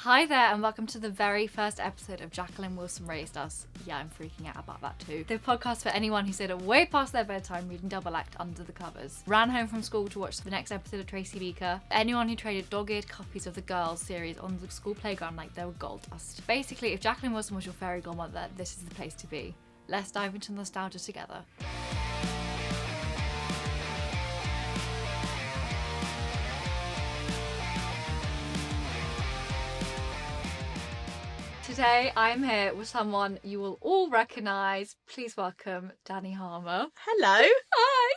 Hi there and welcome to the very first episode of Jacqueline Wilson Raised Us. Yeah, I'm freaking out about that too. The podcast for anyone who stayed way past their bedtime reading double act under the covers, ran home from school to watch the next episode of Tracy Beaker, anyone who traded dog-eared copies of the Girls series on the school playground like they were gold dust. Basically, if Jacqueline Wilson was your fairy godmother, this is the place to be. Let's dive into nostalgia together. Today I'm here with someone you will all recognise. Please welcome Dani Harmer. Hello. Hi.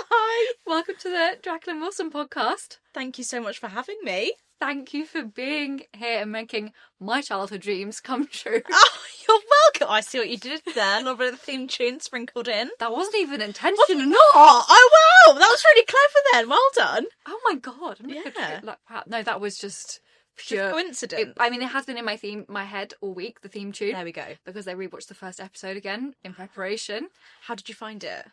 Hi. Welcome to the Jacqueline Wilson podcast. Thank you so much for having me. Thank you for being here and making my childhood dreams come true. Oh, you're welcome. I see what you did there. A little bit of the theme tune sprinkled in. That wasn't even intentional. Oh, wow. That was really clever then. Well done. Oh my God. I'm not Yeah. like, wow. No, that was just pure Just coincidence. It has been in my head all week, the theme tune. There we go. Because I rewatched the first episode again in preparation. How did you find it?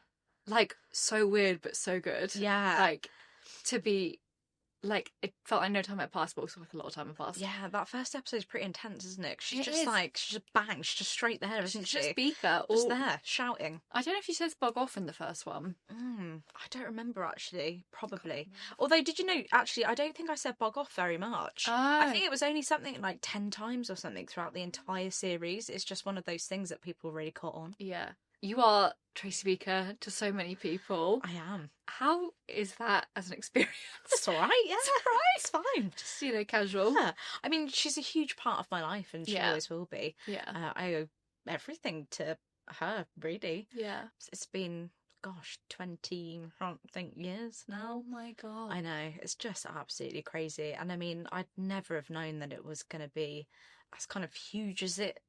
Like, so weird, but so good. Yeah. Like, to be, like, it felt like no time had passed, but also like a lot of time had passed. Yeah, that first episode's pretty intense, isn't it? 'Cause she's It just is. like, she's just bang, she's just straight there, isn't She's she? just Beaker. Just there, shouting. I don't know if she says Bog Off in the first one. I don't remember actually. Probably. Although, did you know? Actually, I don't think I said bog off very much. I think it was only something like 10 times or something throughout the entire series. It's just one of those things that people really caught on. Yeah. You are Tracy Beaker to so many people. I am. How is that as an experience? It's all right. Yeah, It's all right. It's fine. Just, casual. Yeah. I mean, she's a huge part of my life, and she always will be. Yeah. I owe everything to her, really. Yeah. It's been, gosh, 20, I don't think, years now. Oh my God. I know. It's just absolutely crazy. And I mean, I'd never have known that it was going to be as kind of huge as it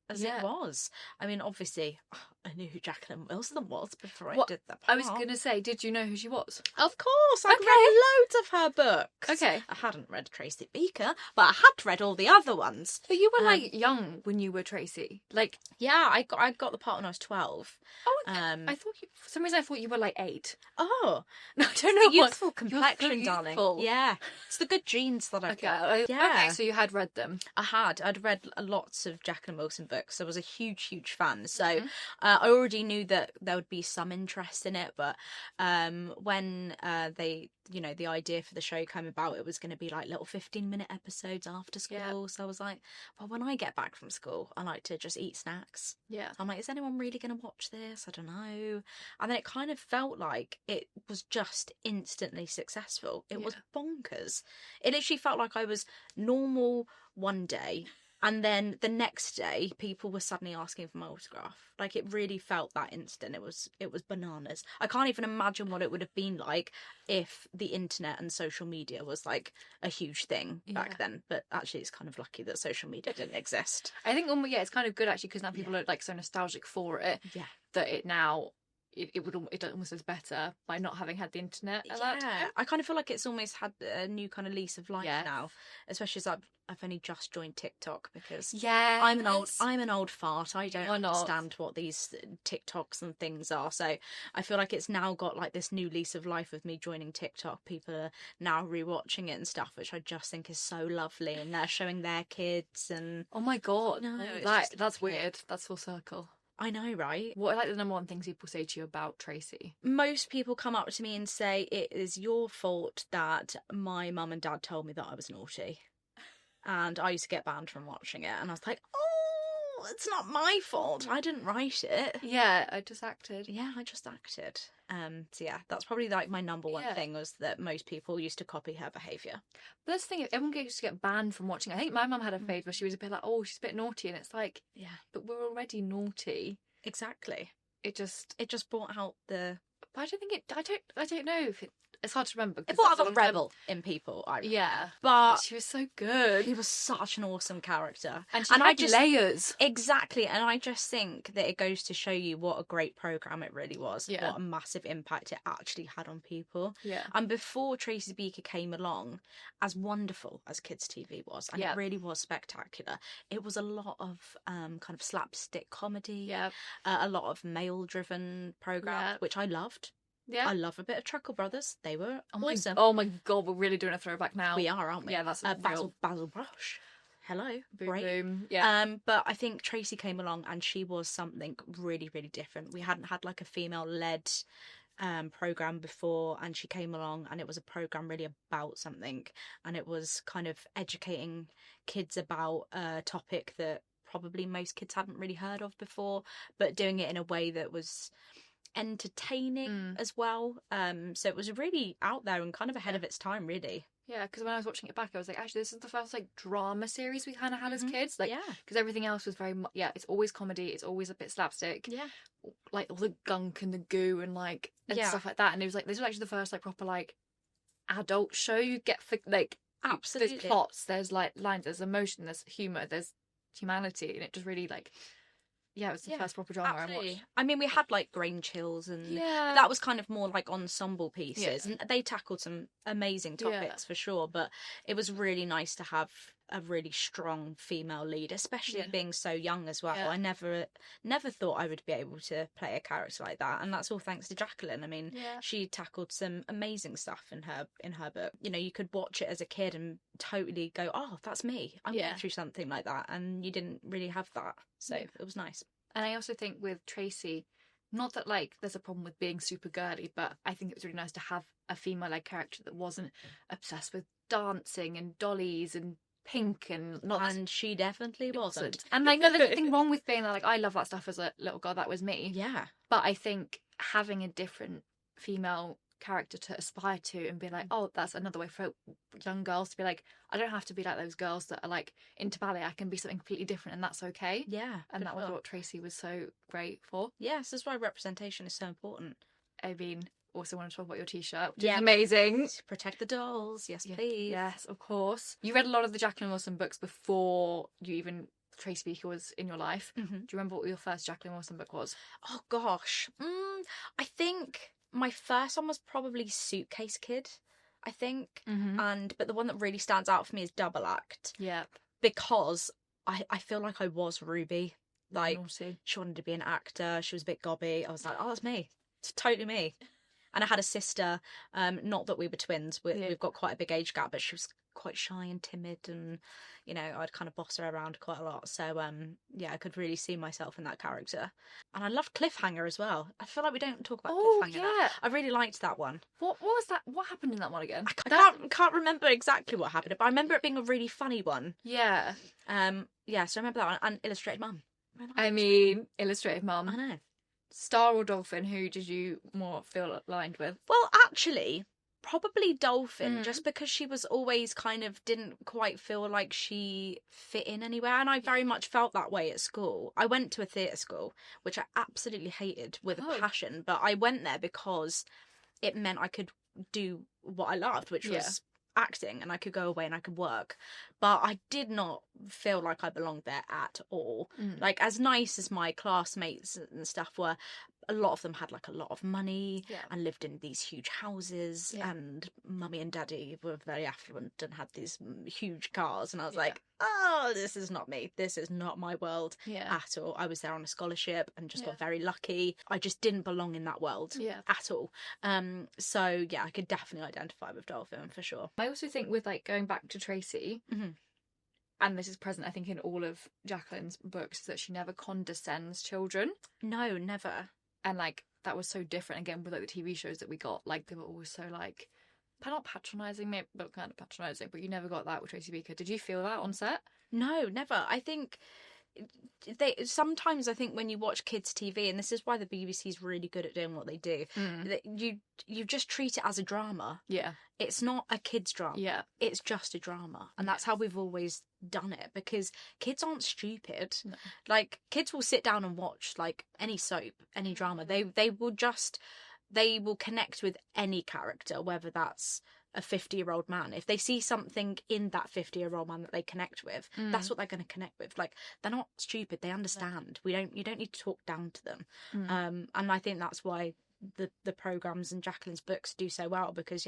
was. I mean, obviously, I knew who Jacqueline Wilson was before I did that part. I was going to say, did you know who she was? Of course, I'd read loads of her books. Okay. I hadn't read Tracy Beaker, but I had read all the other ones. But you were, like, young when you were Tracy. Like... Yeah, I got the part when I was 12. Oh, okay. I thought for some reason I thought you were, like, 8. Oh. No, I don't know. Youthful You're complexion, so darling. youthful. Yeah. It's the good genes that I've got. Okay. Yeah. Okay, so you had read them. I'd read lots of Jacqueline Wilson books. I was a huge fan. So I already knew that there would be some interest in it. But when they, the idea for the show came about, it was going to be like little 15-minute episodes after school. Yeah. So I was like, well, when I get back from school, I like to just eat snacks. Yeah. I'm like, is anyone really going to watch this? I don't know. And then it kind of felt like it was just instantly successful. It was bonkers. It literally felt like I was normal one day, and then the next day people were suddenly asking for my autograph. Like, it really felt that instant. It was bananas. I can't even imagine what it would have been like if the internet and social media was like a huge thing back then. But actually, it's kind of lucky that social media didn't exist. I think it's kind of good actually, because now people are like so nostalgic for it. Yeah. That it now it almost is better by not having had the internet at that time. I kind of feel like it's almost had a new kind of lease of life now, especially as I've only just joined TikTok, because I'm an old fart. I don't understand what these TikToks and things are. So I feel like it's now got like this new lease of life of me joining TikTok. People are now rewatching it and stuff, which I just think is so lovely, and they're showing their kids and oh my God, no, that's weird. That's full circle. I know, right? What are like the number one things people say to you about Tracy? Most people come up to me and say, it is your fault that my mum and dad told me that I was naughty. And I used to get banned from watching it. And I was like, oh, it's not my fault. I didn't write it. Yeah, I just acted. Yeah, I just acted. So yeah, that's probably like my number one thing, was that most people used to copy her behaviour. But that's the thing, everyone used to get banned from watching. I think my mum had a phase where she was a bit like, oh, she's a bit naughty, and it's like, yeah, but we're already naughty. Exactly. It just brought out the. But I don't think I don't know if it's hard to remember. It brought out the rebel in people. But she was so good. He was such an awesome character, and she had layers. Exactly, and I just think that it goes to show you what a great program it really was. Yeah. What a massive impact it actually had on people. Yeah. And before Tracy Beaker came along, as wonderful as kids' TV was, and it really was spectacular, it was a lot of kind of slapstick comedy. Yeah. A lot of male-driven programs, which I loved. Yeah. I love a bit of Chuckle Brothers. They were awesome. Oh my God, we're really doing a throwback now. We are, aren't we? Yeah, that's Basil Brush. hello, Boom, great. boom. Yeah. But I think Tracy came along and she was something really, really different. We hadn't had like a female-led program before, and she came along and it was a program really about something, and it was kind of educating kids about a topic that probably most kids hadn't really heard of before, but doing it in a way that was entertaining as well. So it was really out there and kind of ahead of its time, really. Yeah, because when I was watching it back, I was like, actually, this is the first like drama series we kind of had as kids. Like, Yeah. because everything else was very it's always comedy, it's always a bit slapstick. Yeah. Like all the gunk and the goo and like and stuff like that. And it was like this was actually the first like proper like adult show you get for like Absolutely. There's plots, there's like lines, there's emotion, there's humour, there's humanity, and it just really like it was the first proper drama I watched. I mean, we had like Grain Chills, and that was kind of more like ensemble pieces, and they tackled some amazing topics for sure. But it was really nice to have a really strong female lead, especially being so young as well. I never thought I would be able to play a character like that, and that's all thanks to Jacqueline. I mean, she tackled some amazing stuff in her book. You know, you could watch it as a kid and totally go, "Oh, that's me. I'm going through something like that," and you didn't really have that, so it was nice. And I also think with Tracy, not that like there's a problem with being super girly, but I think it was really nice to have a female-led character that wasn't obsessed with dancing and dollies and pink and not. And she definitely wasn't. And like, no, there's nothing wrong with being like, I love that stuff as a little girl. That was me. Yeah. But I think having a different female character to aspire to and be like, oh, that's another way for young girls to be like, I don't have to be like those girls that are like into ballet. I can be something completely different, and that's okay. Yeah. And that was what Tracy was so great for. Yes, that's why representation is so important. I mean, also want to talk about your t-shirt, which is amazing. Protect the dolls, yes please. Yes, of course. You read a lot of the Jacqueline Wilson books before you even Tracy Beaker was in your life. Do you remember what your first Jacqueline Wilson book was? Oh gosh, I think my first one was probably Suitcase Kid, I think. But the one that really stands out for me is Double Act. Yeah. Because I feel like I was Ruby. Like, naughty. She wanted to be an actor. She was a bit gobby. I was like, oh, that's me. It's totally me. And I had a sister, not that we were twins. We've got quite a big age gap, but she was quite shy and timid, and you know, I'd kind of boss her around quite a lot. So I could really see myself in that character. And I loved Cliffhanger as well. I feel like we don't talk about Cliffhanger. I really liked that one. What was that? What happened in that one again? I can't remember exactly what happened, but I remember it being a really funny one. Yeah. So I remember that one. And Illustrated Mum. Illustrated Mum. I know. Star or Dolphin, who did you more feel aligned with? Well, actually, probably Dolphin, just because she was always kind of didn't quite feel like she fit in anywhere. And I very much felt that way at school. I went to a theatre school, which I absolutely hated with a passion, but I went there because it meant I could do what I loved, which was acting, and I could go away and I could work. But I did not feel like I belonged there at all. Like, as nice as my classmates and stuff were, a lot of them had like a lot of money and lived in these huge houses, and mummy and daddy were very affluent and had these huge cars, and I was like, oh, this is not me. This is not my world at all. I was there on a scholarship and just got very lucky. I just didn't belong in that world at all. So yeah, I could definitely identify with Dolphin for sure. I also think with like going back to Tracy, and this is present I think in all of Jacqueline's books, that she never condescends children. No, never. And like that was so different again with like the TV shows that we got. Like they were always so like not patronising, maybe, but kind of patronising. But you never got that with Tracy Beaker. Did you feel that on set? No, never. I think sometimes I think when you watch kids TV, and this is why the BBC is really good at doing what they do, that you just treat it as a drama. Yeah, it's not a kids drama. Yeah, it's just a drama, and that's how we've always done it, because kids aren't stupid. No. Like, kids will sit down and watch like any soap, any drama. They will connect with any character, whether that's a 50-year-old man. If they see something in that 50-year-old man that they connect with, that's what they're going to connect with. Like, they're not stupid. They understand. You don't need to talk down to them. And I think that's why the programs and Jacqueline's books do so well, because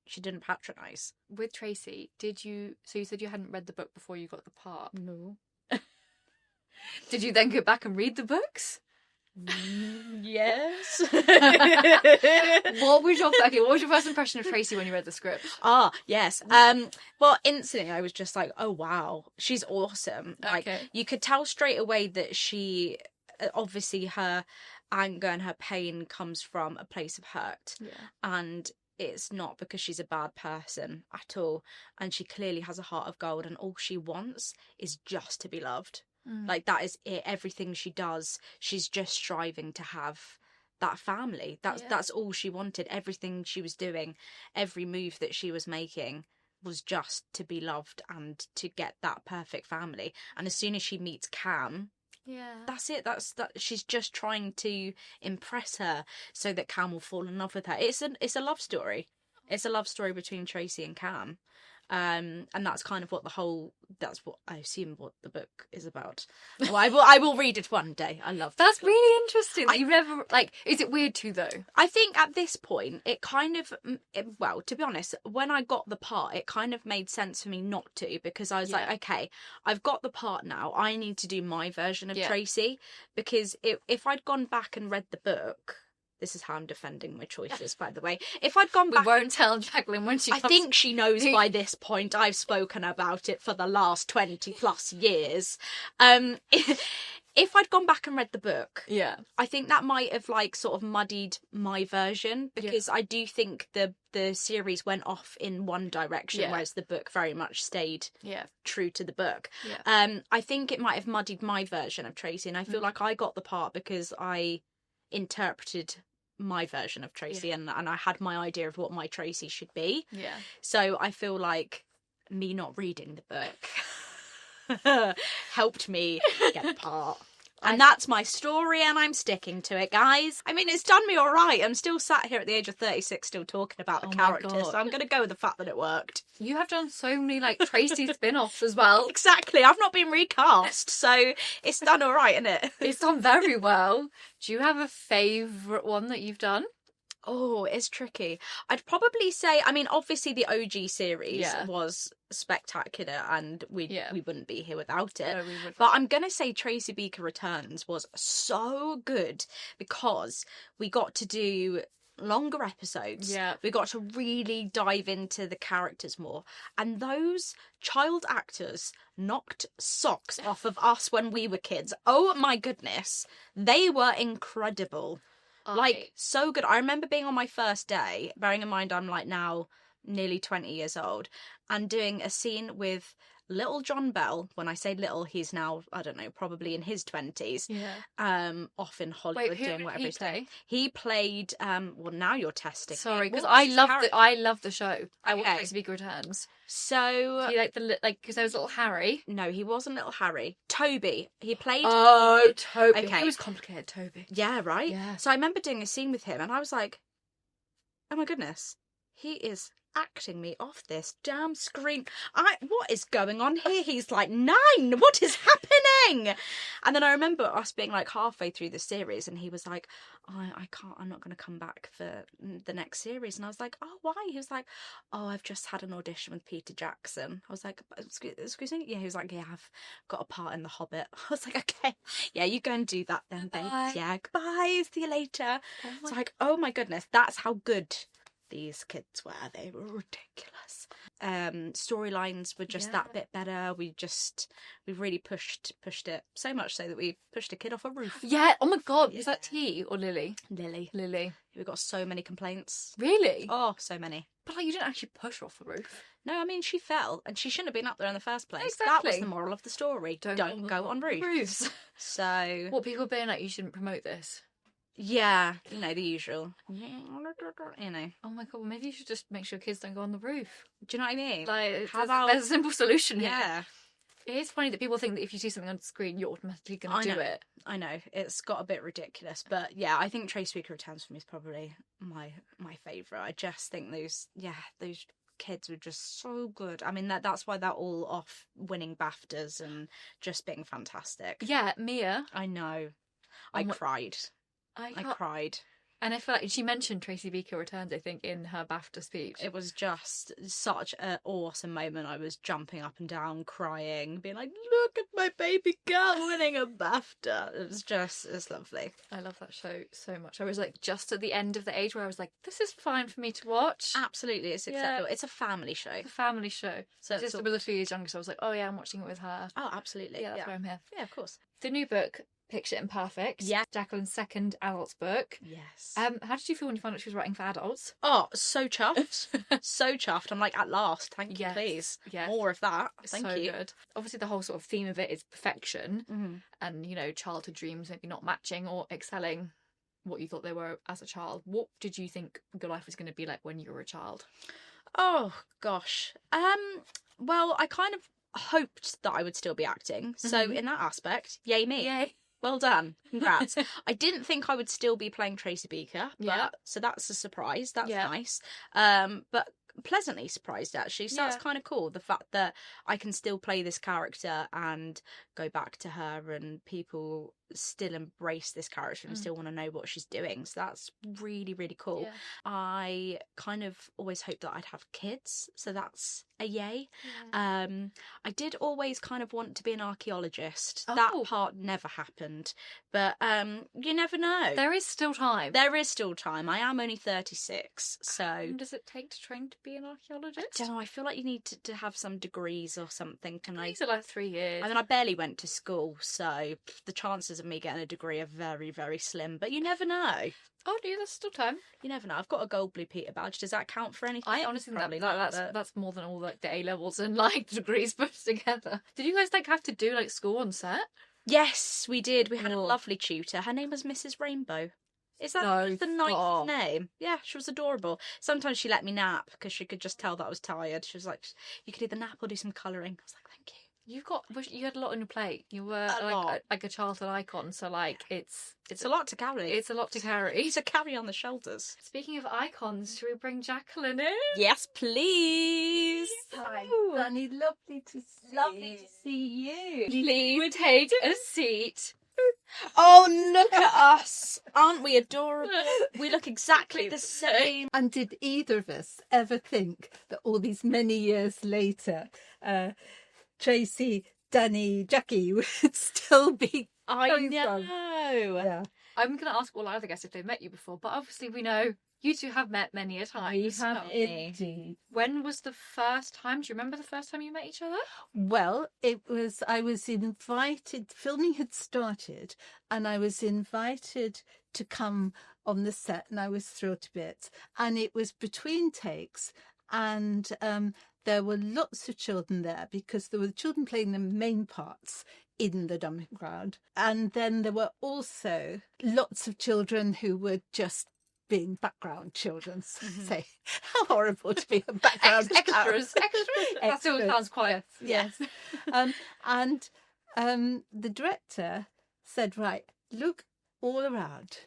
she didn't patronise. With Tracy, you said you hadn't read the book before you got the part? No. Did you then go back and read the books? Yes. What was your first impression of Tracy when you read the script? Yes. Well, instantly I was just like, oh wow, she's awesome. Like, you could tell straight away that she, obviously her anger and her pain comes from a place of hurt. Yeah. And it's not because she's a bad person at all. And she clearly has a heart of gold, and all she wants is just to be loved. Like, that is it. Everything she does, she's just striving to have that family. That's all she wanted. Everything she was doing, every move that she was making was just to be loved and to get that perfect family. And as soon as she meets Cam, that's it. That she's just trying to impress her so that Cam will fall in love with her. It's a love story. It's a love story between Tracy and Cam. And that's kind of that's what I assume what the book is about. Well, I will read it one day. I love that's really interesting. You've never, like, is it weird too though? I think at this point it kind of, well, to be honest, when I got the part, it kind of made sense for me not to, because I was like, okay, I've got the part now. I need to do my version of Tracy, because if I'd gone back and read the book. This is how I'm defending my choices, by the way. If I'd gone back... We won't tell Jacqueline when she comes... I think she knows by this point. I've spoken about it for the last 20 plus years. If I'd gone back and read the book, I think that might have, like, sort of muddied my version, because I do think the series went off in one direction, whereas the book very much stayed true to the book. I think it might have muddied my version of Tracy, and I feel like I got the part because I interpreted my version of Tracy and I had my idea of what my Tracy should be. So I feel like me not reading the book helped me get the part. And that's my story, and I'm sticking to it, guys. I mean, it's done me all right. I'm still sat here at the age of 36 still talking about the character, so I'm going to go with the fact that it worked. You have done so many, like, Tracy spin-offs as well. Exactly. I've not been recast, so it's done all right, isn't it? It's done very well. Do you have a favourite one that you've done? Oh, it's tricky. I'd probably say, I mean, obviously the OG series was spectacular, and we wouldn't be here without it. No, we wouldn't. But I'm going to say Tracy Beaker Returns was so good because we got to do longer episodes. We got to really dive into the characters more. And those child actors knocked socks off of us when we were kids. Oh my goodness. They were incredible. Like, so good. I remember being on my first day, bearing in mind I'm, like, now nearly 20 years old, and doing a scene with little John Bell. When I say little, he's now, I don't know, probably in his 20s. Off in Hollywood. Wait, doing whatever he's doing. He played, well, now you're testing. Sorry, because I love the show. I watched Tracy Beaker Returns. So he because there was little Harry. No, he wasn't little Harry. Toby. He played. Oh, Toby. Okay. He was complicated, Toby. Yeah, right. Yeah. So I remember doing a scene with him, and I was like, oh my goodness, he is acting me off this damn screen. What is going on here? He's like 9. What is happening? And then I remember us being like halfway through the series, and he was like, I can't, I'm not going to come back for the next series. And I was like, oh, why? He was like, oh, I've just had an audition with Peter Jackson. I was like, excuse me? Yeah, he was like, yeah, I've got a part in The Hobbit. I was like, okay, yeah, you go and do that then, babe. Yeah, goodbye, see you later. It's like, oh my goodness, that's how good these kids were. They were ridiculous. Storylines were just that bit better. We really pushed it so much so that we pushed a kid off a roof. Yeah. Oh my god. Was that T or Lily? Lily. We got so many complaints. Really? Oh, so many. But like, you didn't actually push her off the roof. No, I mean, she fell, and she shouldn't have been up there in the first place. Exactly. That was the moral of the story. Don't go on roofs. So what people being like, you shouldn't promote this. Yeah, you know, the usual. You know. Oh my god, well, maybe you should just make sure kids don't go on the roof. Do you know what I mean? Like, there's a simple solution here. Yeah. It is funny that people think that if you see something on the screen, you're automatically going to do it. I know. It's got a bit ridiculous. But yeah, I think Tracy Beaker Returns for me is probably my favourite. I just think those kids were just so good. I mean, that's why they're all off winning BAFTAs and just being fantastic. Yeah, Mia. I know. I cried. I cried. And I feel like she mentioned Tracy Beaker returns, I think, in her BAFTA speech. It was just such an awesome moment. I was jumping up and down, crying, being like, look at my baby girl winning a BAFTA. It's lovely. I love that show so much. I was like just at the end of the age where I was like, this is fine for me to watch. Absolutely, it's acceptable. It's a family show. It's a family show. So my sister was a few years younger, so I was like, oh yeah, I'm watching it with her. Oh, absolutely. Yeah, that's why I'm here. Yeah, of course. The new book, Picture Imperfect. Yeah. Jacqueline's second adult book. Yes. How did you feel when you found out she was writing for adults? Oh, so chuffed. So chuffed. I'm like, at last. Thank you, please. Yes. More of that. Thank so you. Good. Obviously, the whole sort of theme of it is perfection and, childhood dreams maybe not matching or excelling what you thought they were as a child. What did you think your life was going to be like when you were a child? Oh, gosh. Well, I kind of hoped that I would still be acting. So in that aspect, yay me. Yay. Well done. Congrats. I didn't think I would still be playing Tracy Beaker, so that's a surprise. That's nice. But pleasantly surprised, actually. So that's kind of cool. The fact that I can still play this character and go back to her and people still embrace this character and still want to know what she's doing. So that's really, really cool. Yeah. I kind of always hoped that I'd have kids. So that's a yay. Yeah. I did always kind of want to be an archaeologist. Oh. That part never happened. But you never know. There is still time. There is still time. I am only 36, so... How long does it take to train to be an archaeologist? I don't know, I feel like you need to have some degrees or something. These are like 3 years. I mean, I barely went to school, so the chances of me getting a degree are very, very slim. But you never know. Oh, yeah, there's still time. You never know. I've got a gold blue Peter badge. Does that count for anything? I honestly think Probably that's more than all like the A levels and like degrees put together. Did you guys like have to do like school on set? Yes, we did. We had a lovely tutor. Her name was Mrs. Rainbow. Is that the nicest name? Yeah, she was adorable. Sometimes she let me nap because she could just tell that I was tired. She was like, you could either nap or do some colouring. I was like, thank you. You had a lot on your plate. You were like a childhood icon, so like it's a lot to carry. It's a lot to carry. To carry on the shoulders. Speaking of icons, should we bring Jacqueline in? Yes, please. Hi, Dani. Lovely to see you. Please take a seat. Oh, look at us. Aren't we adorable? We look exactly the same. And did either of us ever think that all these many years later, Tracy, Dani, Jackie would still be... I know. Yeah. I'm going to ask all our other guests if they've met you before, but obviously we know you two have met many a time. We have indeed. When was the first time? Do you remember the first time you met each other? Well, I was invited, filming had started, and I was invited to come on the set, and I was thrilled to bits. And it was between takes, and there were lots of children there because there were children playing the main parts in the dumping ground. And then there were also lots of children who were just being background children. Say, how horrible to be a background extras. That still sounds quiet. Yes. And the director said, right, look all around.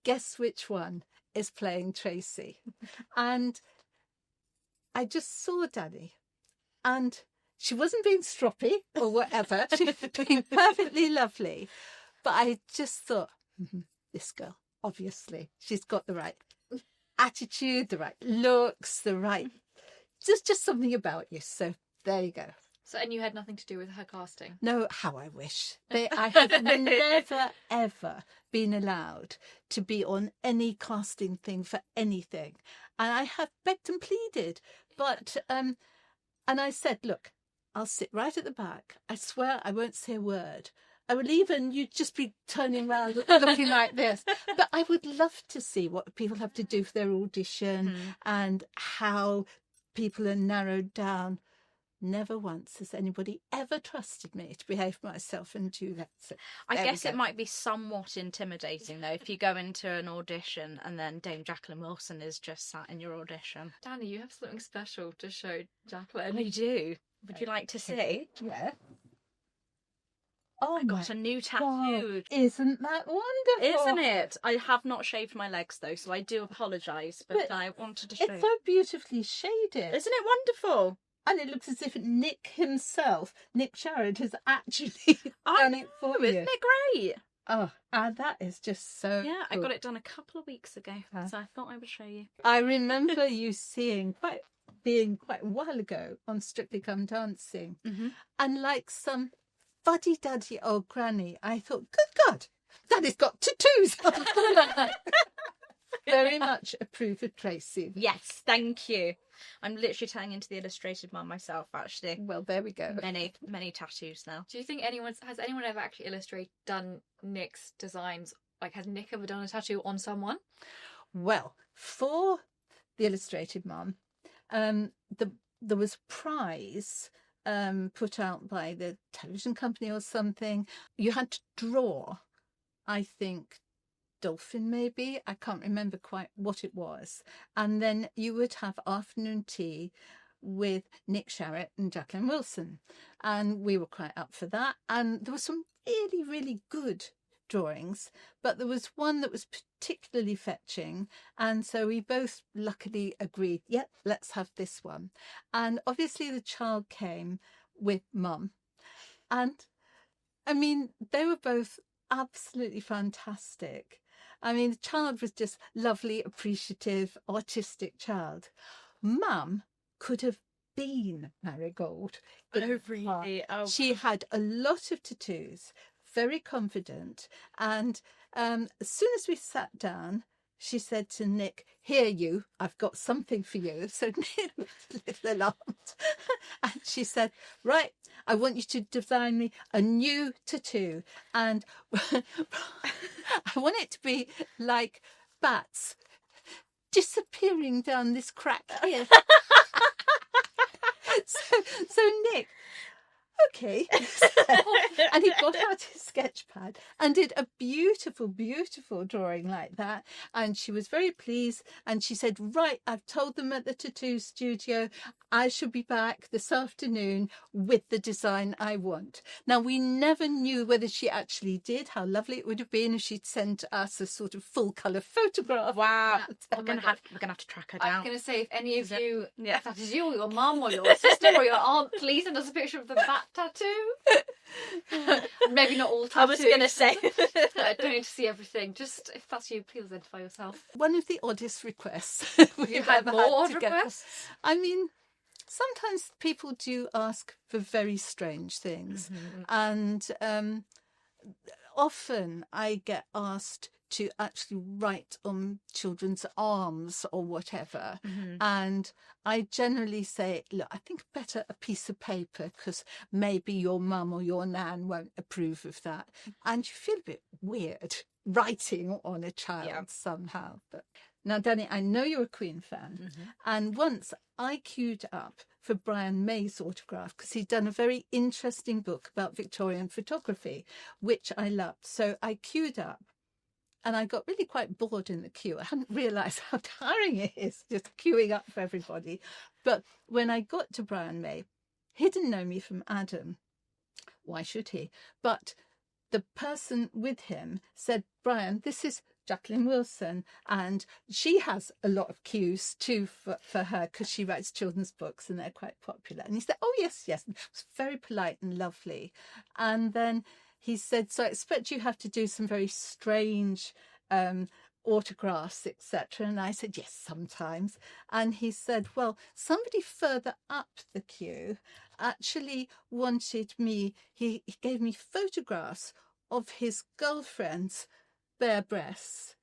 Guess which one is playing Tracy? And I just saw Dani, and she wasn't being stroppy or whatever. She was being perfectly lovely. But I just thought, this girl, obviously, she's got the right attitude, the right looks, the right... There's just something about you. So there you go. So, and you had nothing to do with her casting? No, how I wish. I have never, ever been allowed to be on any casting thing for anything. And I have begged and pleaded. But, and I said, look, I'll sit right at the back. I swear I won't say a word. I will even, you'd just be turning around looking like this. But I would love to see what people have to do for their audition and how people are narrowed down. Never once has anybody ever trusted me to behave myself and do that. So, I guess it might be somewhat intimidating, though, if you go into an audition and then Dame Jacqueline Wilson is just sat in your audition. Dani, you have something special to show Jacqueline. I do. Would you like to see? Yeah. Oh, I got a new tattoo. God. Isn't that wonderful? Isn't it? I have not shaved my legs, though, so I do apologise, but I wanted to show It's so beautifully shaded. Isn't it wonderful? And it looks as if Nick himself, Nick Sharrod, has actually done it for you. Isn't it great? Oh, and that is just so Yeah, I cool. got it done a couple of weeks ago, so I thought I would show you. I remember you being quite a while ago on Strictly Come Dancing, and like some fuddy-duddy old granny, I thought, good God, Daddy's got tattoos. Very much approve of Tracy. Yes, thank you. I'm literally turning into the illustrated mum myself, actually. Well, there we go. Many tattoos now. Do you think has anyone ever actually done Nick's designs? Like, has Nick ever done a tattoo on someone? Well, for the illustrated mum, there was a prize put out by the television company or something. You had to draw, I think, Dolphin maybe. I can't remember quite what it was. And then you would have afternoon tea with Nick Sharrett and Jacqueline Wilson. And we were quite up for that. And there were some really, really good drawings, but there was one that was particularly fetching, and so we both luckily agreed, yep, let's have this one. And obviously the child came with mum, and I mean, they were both absolutely fantastic. I mean, the child was just lovely, appreciative, artistic child. Mum could have been Marigold. Oh, really? Oh. She had a lot of tattoos, very confident, and as soon as we sat down, she said to Nick, "Here, you, I've got something for you." So Nick was a little alarmed, and she said, "Right, I want you to design me a new tattoo, and I want it to be like bats disappearing down this crack here." So Nick, okay. And he got out his sketch pad and did a beautiful, beautiful drawing like that. And she was very pleased. And she said, right, I've told them at the tattoo studio, I shall be back this afternoon with the design I want. Now, we never knew whether she actually did, how lovely it would have been if she'd sent us a sort of full colour photograph. Wow. We're gonna have to track her down. I was going to say, if any of you, Yeah. if that is you or your mum or your sister or your aunt, please send us a picture of the bat tattoo. Maybe not all tattoos. I was gonna say. I don't need to see everything. Just, if that's you, please identify yourself. One of the oddest requests we've You had ever more had odd to get. requests? I mean, sometimes people do ask for very strange things, and often I get asked to actually write on children's arms or whatever, and I generally say, look, I think better a piece of paper, because maybe your mum or your nan won't approve of that, and you feel a bit weird writing on a child somehow. But now, Dani, I know you're a Queen fan, and once I queued up for Brian May's autograph because he'd done a very interesting book about Victorian photography, which I loved. So I queued up, and I got really quite bored in the queue. I hadn't realised how tiring it is just queuing up for everybody. But when I got to Brian May, he didn't know me from Adam. Why should he? But the person with him said, Brian, this is Jacqueline Wilson, and she has a lot of cues too for her because she writes children's books and they're quite popular. And he said, oh, yes. And it was very polite and lovely. And then he said, so I expect you have to do some very strange autographs, etc. And I said, yes, sometimes. And he said, well, somebody further up the queue actually wanted me, he gave me photographs of his girlfriend's bare breasts.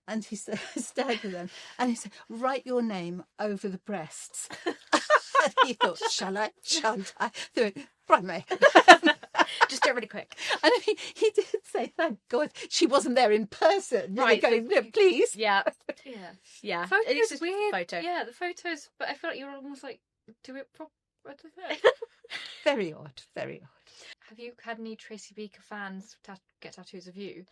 And he said, I stared at them, and he said, write your name over the breasts. And he thought, shall I? Shan't I? Right, May. Just do it really quick. And he did say, thank God she wasn't there in person. Right. Going, no, please. Yeah. Yeah. Photos Photos is weird. photo. Yeah, the photos, but I feel like you're almost like, do it proper. I don't know. Very odd, very odd. Have you had any Tracy Beaker fans get tattoos of you?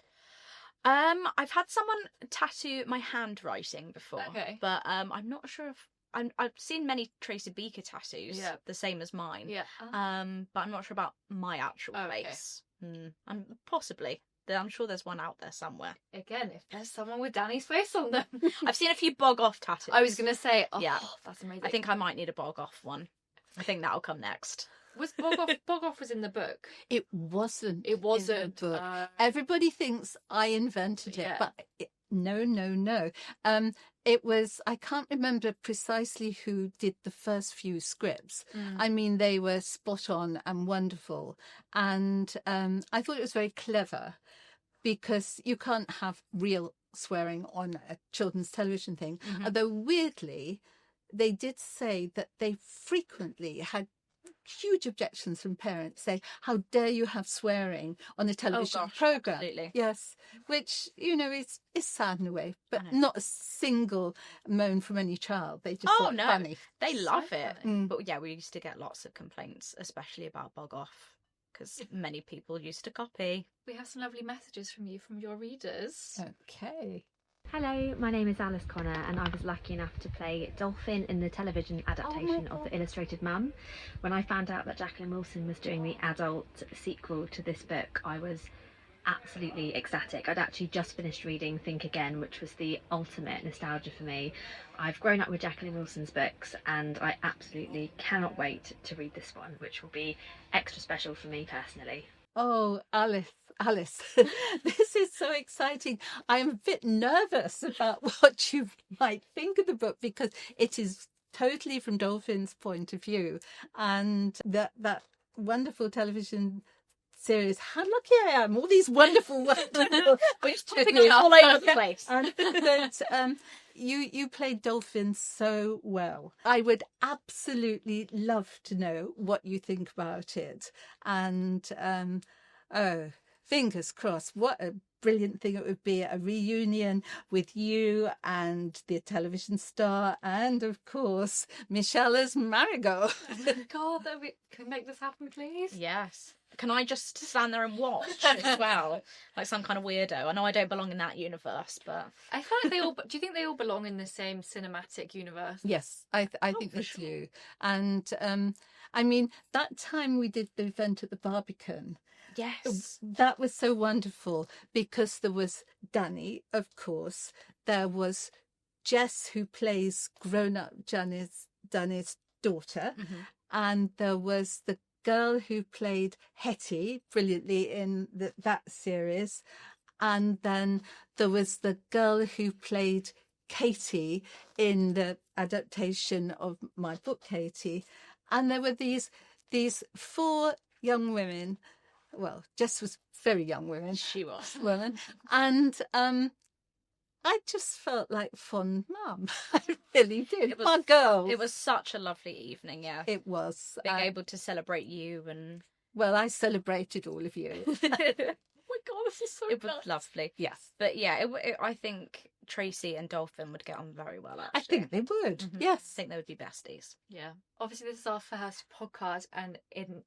I've had someone tattoo my handwriting before, Okay. but I'm not sure if I've seen many Tracy Beaker tattoos, the same as mine. Yeah. But I'm not sure about my actual face. And possibly. I'm sure there's one out there somewhere. Again, if there's someone with Dani's face on them. I've seen a few Bog Off tattoos. I was going to say, yeah, that's amazing. I think I might need a Bog Off one. I think that'll come next. Was Bog Off was in the book? It wasn't. It wasn't. In the book. Everybody thinks I invented it, but no. It was. I can't remember precisely who did the first few scripts. I mean, they were spot on and wonderful, and I thought it was very clever because you can't have real swearing on a children's television thing. Although weirdly, they did say that they frequently had huge objections from parents saying, how dare you have swearing on a television program? Absolutely. Yes, which, is sad in a way, but not a single moan from any child. They just thought funny. They love it. But yeah, we used to get lots of complaints, especially about Bog Off, because many people used to copy. We have some lovely messages from you, from your readers. Okay. Hello, my name is Alice Connor and I was lucky enough to play Dolphin in the television adaptation of The Illustrated Mum. When I found out that Jacqueline Wilson was doing the adult sequel to this book, I was absolutely ecstatic. I'd actually just finished reading Think Again, which was the ultimate nostalgia for me. I've grown up with Jacqueline Wilson's books and I absolutely cannot wait to read this one, which will be extra special for me personally. Oh, Alice, this is so exciting. I'm a bit nervous about what you might think of the book because it is totally from Dolphin's point of view. And that wonderful television series, how lucky I am, all these wonderful Which all over the place. And that you played Dolphin so well. I would absolutely love to know what you think about it. And fingers crossed, what a brilliant thing it would be, a reunion with you and the television star and of course Michelle as Marigot. God, can we make this happen, please? Yes. Can I just stand there and watch as well? Like some kind of weirdo. I know I don't belong in that universe, but I feel like they all. Do you think they all belong in the same cinematic universe? Yes, I think they do. And I mean, that time we did the event at the Barbican, yes, that was so wonderful because there was Dani, of course. There was Jess, who plays grown-up Dani's daughter, and there was the girl who played Hetty brilliantly in that series, and then there was the girl who played Katie in the adaptation of my book Katie, and there were these 4 young women. Well, Jess was very young women. She was women, and I just felt like fond mum. I really did. My girl. It was such a lovely evening, yeah. It was. Being able to celebrate you and... Well, I celebrated all of you. Oh my God, this is so It was lovely. Yes. But yeah, I think Tracy and Dolphin would get on very well, actually. I think they would, yes. I think they would be besties. Yeah. Obviously, this is our first podcast, and in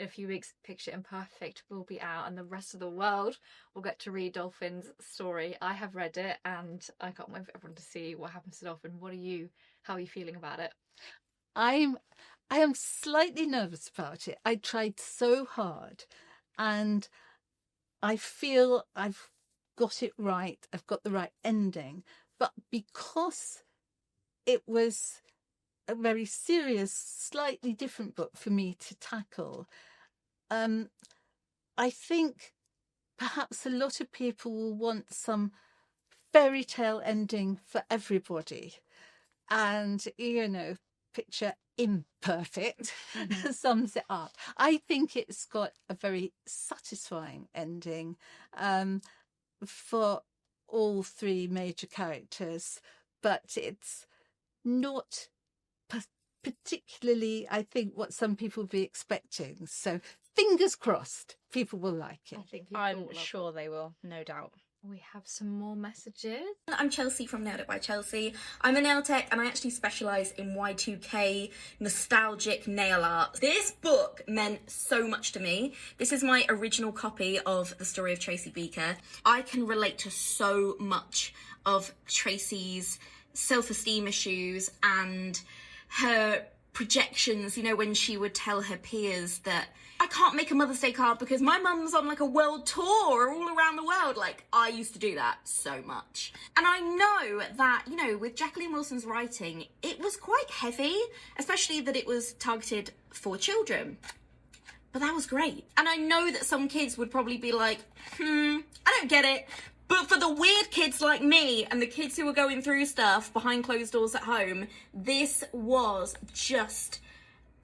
a few weeks, Picture Imperfect will be out and the rest of the world will get to read Dolphin's story. I have read it and I can't wait for everyone to see what happens to Dolphin. How are you feeling about it? I am slightly nervous about it. I tried so hard and I feel I've got it right. I've got the right ending. But because it was a very serious, slightly different book for me to tackle, I think perhaps a lot of people will want some fairy tale ending for everybody. And, Picture Imperfect sums it up. I think it's got a very satisfying ending for all 3 major characters, but it's not particularly, I think, what some people will be expecting. So fingers crossed, people will like it. I'm sure they will, no doubt. We have some more messages. I'm Chelsey from Nailed It by Chelsey. I'm a nail tech and I actually specialise in Y2K nostalgic nail art. This book meant so much to me. This is my original copy of The Story of Tracy Beaker. I can relate to so much of Tracy's self-esteem issues and her projections, you know, when she would tell her peers that I can't make a Mother's Day card because my mum's on like a world tour all around the world. Like, I used to do that so much. And I know that, you know, with Jacqueline Wilson's writing, it was quite heavy, especially that it was targeted for children. But that was great. And I know that some kids would probably be like, I don't get it. But for the weird kids like me and the kids who were going through stuff behind closed doors at home, this was just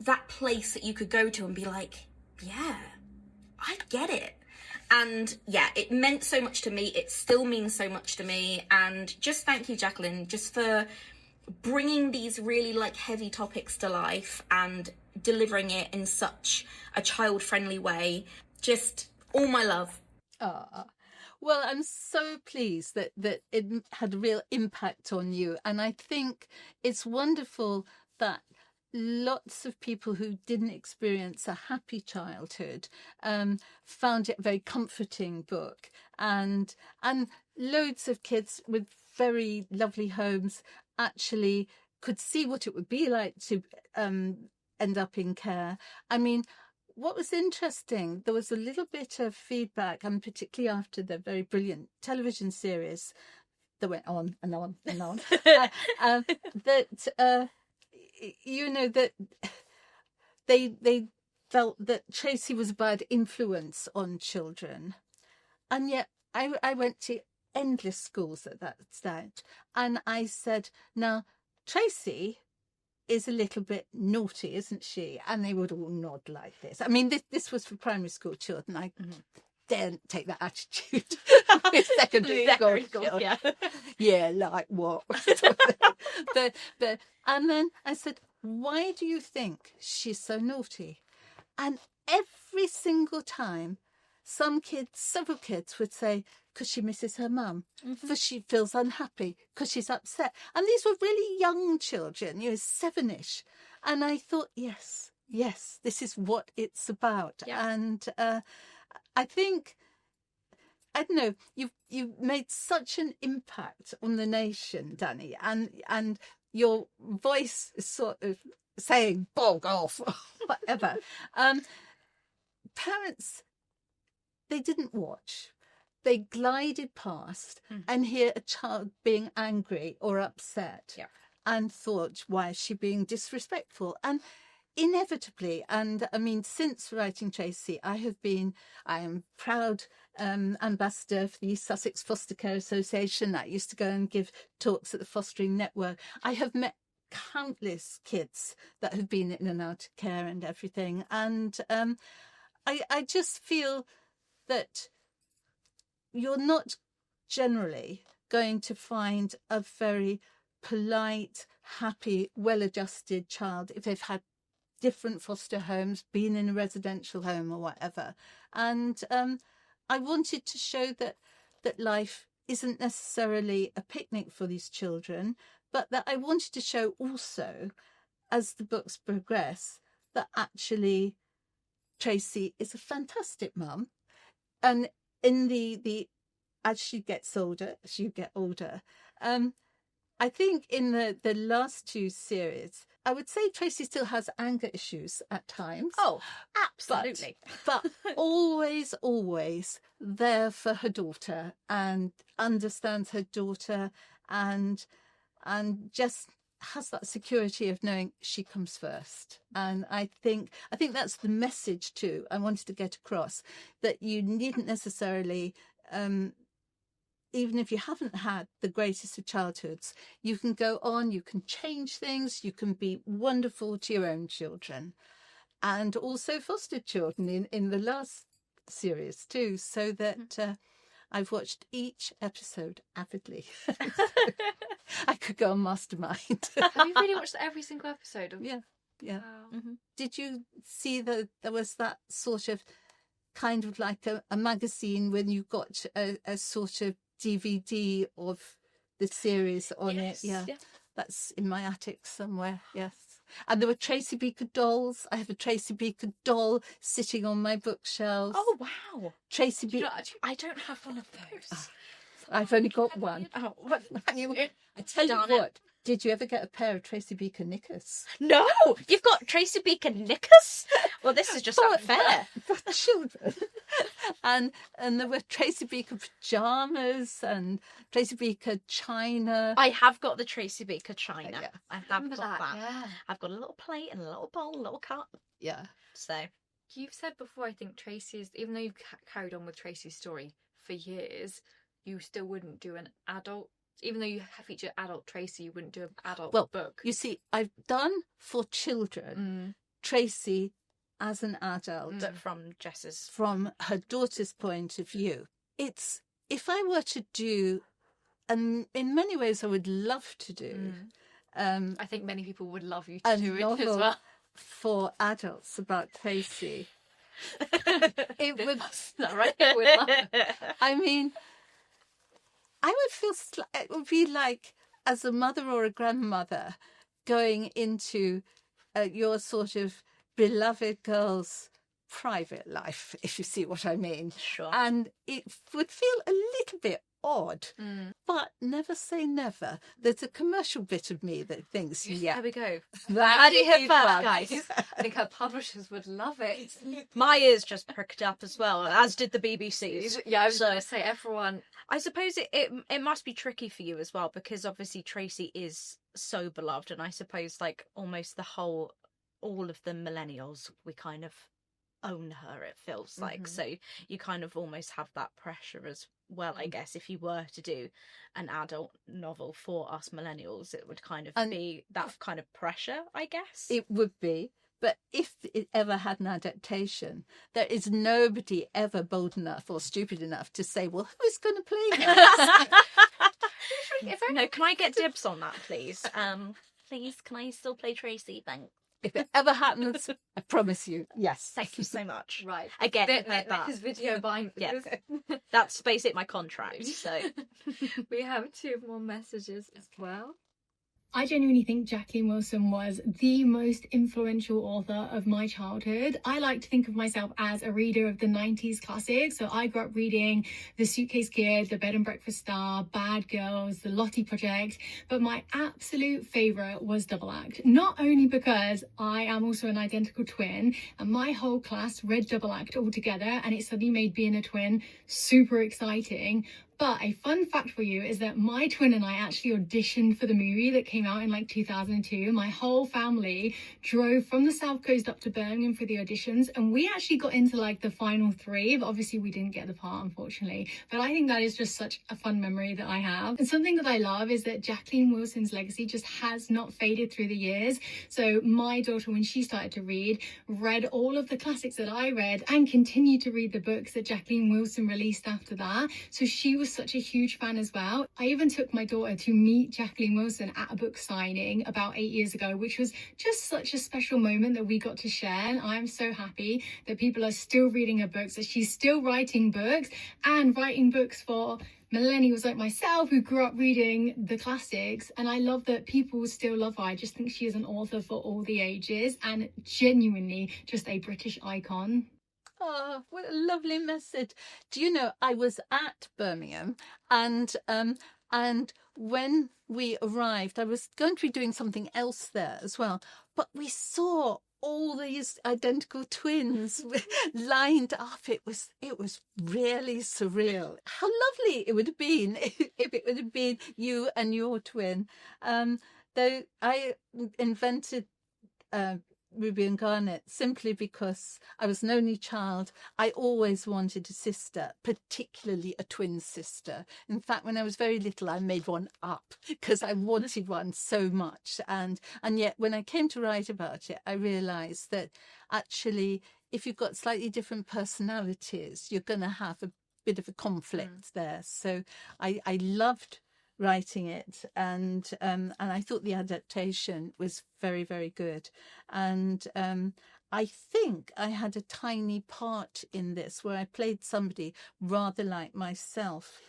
that place that you could go to and be like, yeah, I get it. And yeah, it meant so much to me. It still means so much to me. And just thank you, Jacqueline, just for bringing these really like heavy topics to life and delivering it in such a child-friendly way. Just all my love. Well, I'm so pleased that it had a real impact on you. And I think it's wonderful that lots of people who didn't experience a happy childhood found it a very comforting book. And loads of kids with very lovely homes actually could see what it would be like to end up in care. I mean, what was interesting, there was a little bit of feedback, and particularly after the very brilliant television series that went on and on and on, that, you know, that they felt that Tracy was a bad influence on children. And yet I went to endless schools at that stage, and I said, now, Tracy is a little bit naughty, isn't she? And they would all nod like this. I mean, this was for primary school children. I daren't take that attitude with secondary school children. Yeah, like what? but and then I said, why do you think she's so naughty? And every single time, several kids would say, because she misses her mum, because she feels unhappy, because she's upset. And these were really young children, 7-ish. And I thought, yes, this is what it's about. Yeah. And I think, I don't know, you've made such an impact on the nation, Dani, and your voice is sort of saying, bog off, whatever. Parents, they didn't watch. They glided past and hear a child being angry or upset and thought, why is she being disrespectful? And inevitably, and I mean, since writing Tracy, I am proud ambassador for the East Sussex Foster Care Association. I used to go and give talks at the Fostering Network. I have met countless kids that have been in and out of care and everything. And I just feel that you're not generally going to find a very polite, happy, well-adjusted child if they've had different foster homes, been in a residential home or whatever. And I wanted to show that life isn't necessarily a picnic for these children, but that I wanted to show also, as the books progress, that actually Tracy is a fantastic mum. And in the as she gets older, as you get older, I think in the last two series, I would say Tracy still has anger issues at times. Oh, absolutely. But always there for her daughter and understands her daughter and just has that security of knowing she comes first. And I think that's the message too I wanted to get across, that you needn't necessarily, even if you haven't had the greatest of childhoods, you can go on, you can change things, you can be wonderful to your own children and also foster children in the last series too, so that I've watched each episode avidly. I could go on Mastermind. Have you really watched every single episode of? Yeah. Wow. Mm-hmm. Did you see that there was that sort of kind of like a magazine when you got a sort of DVD of the series on it? Yeah. That's in my attic somewhere. Yes. And there were Tracy Beaker dolls. I have a Tracy Beaker doll sitting on my bookshelf. Oh, wow. Tracy Beaker. I don't have one of those. I've only got one. Oh, what? I tell you what, Did you ever get a pair of Tracy Beaker knickers? No, you've got Tracy Beaker knickers. Well, this is just unfair. For children. and there were Tracy Beaker pajamas and Tracy Beaker china. I have got the Tracy Beaker china. Yeah. I have Remember got that. Yeah. I've got a little plate and a little bowl, a little cup. Yeah. So You've said before, I think Tracy's, even though you've carried on with Tracy's story for years, you still wouldn't do an adult, even though you feature adult Tracy, you wouldn't do an adult book. You see, I've done for children Tracy as an adult. but from Jess's. From her daughter's point of view. It's, if I were to do, and in many ways I would love to do, I think many people would love you to a do it novel as well. for adults about Tracy. It would, Right? Would love it. I mean, I would feel it would be like, as a mother or a grandmother, going into your sort of beloved girl's private life, if you see what I mean. Sure. And it would feel a little bit odd, but never say never. There's a commercial bit of me that thinks, yeah, There we go. that Heard it here is first, fun. guys. I think our publishers would love it. My ears just pricked up as well, as did the BBC's. Yeah, I was So- going to say, everyone. I suppose it must be tricky for you as well, because obviously Tracy is so beloved, and I suppose like almost all of the millennials, we kind of own her, it feels like. So you kind of almost have that pressure as well, I guess. If you were to do an adult novel for us millennials, it would kind of be that kind of pressure, I guess. It would be. But if it ever had an adaptation, there is nobody ever bold enough or stupid enough to say, well, who's going to play her? No, can I get dibs on that, please? Please, can I still play Tracy? Thanks. If it ever happens, I promise you, yes. Thank you so much. Right. Again, heard that. His video binders. Yeah. That's basically my contract. So We have 2 more messages as well. I genuinely think Jacqueline Wilson was the most influential author of my childhood. I like to think of myself as a reader of the 90s classics. So I grew up reading The Suitcase Kid, The Bed and Breakfast Star, Bad Girls, The Lottie Project. But my absolute favourite was Double Act. Not only because I am also an identical twin and my whole class read Double Act all together and it suddenly made being a twin super exciting. But a fun fact for you is that my twin and I actually auditioned for the movie that came out in like 2002. My whole family drove from the South Coast up to Birmingham for the auditions, and we actually got into like the final 3, but obviously we didn't get the part, unfortunately. But I think that is just such a fun memory that I have. And something that I love is that Jacqueline Wilson's legacy just has not faded through the years. So my daughter, when she started to read all of the classics that I read and continued to read the books that Jacqueline Wilson released after that. So she was such a huge fan as well. I even took my daughter to meet Jacqueline Wilson at a book signing about 8 years ago, which was just such a special moment that we got to share. And I'm so happy that people are still reading her books, that she's still writing books and writing books for millennials like myself who grew up reading the classics. And I love that people still love her. I just think she is an author for all the ages and genuinely just a British icon. Oh, what a lovely message. Do you know, I was at Birmingham and when we arrived, I was going to be doing something else there as well, but we saw all these identical twins lined up. It was really surreal. How lovely it would have been if it would have been you and your twin. Though I invented Ruby and Garnet simply because I was an only child. I always wanted a sister, particularly a twin sister. In fact, when I was very little, I made one up because I wanted one so much. And yet when I came to write about it, I realised that actually, if you've got slightly different personalities, you're going to have a bit of a conflict there. So I loved writing it, and I thought the adaptation was very, very good. And I think I had a tiny part in this where I played somebody rather like myself,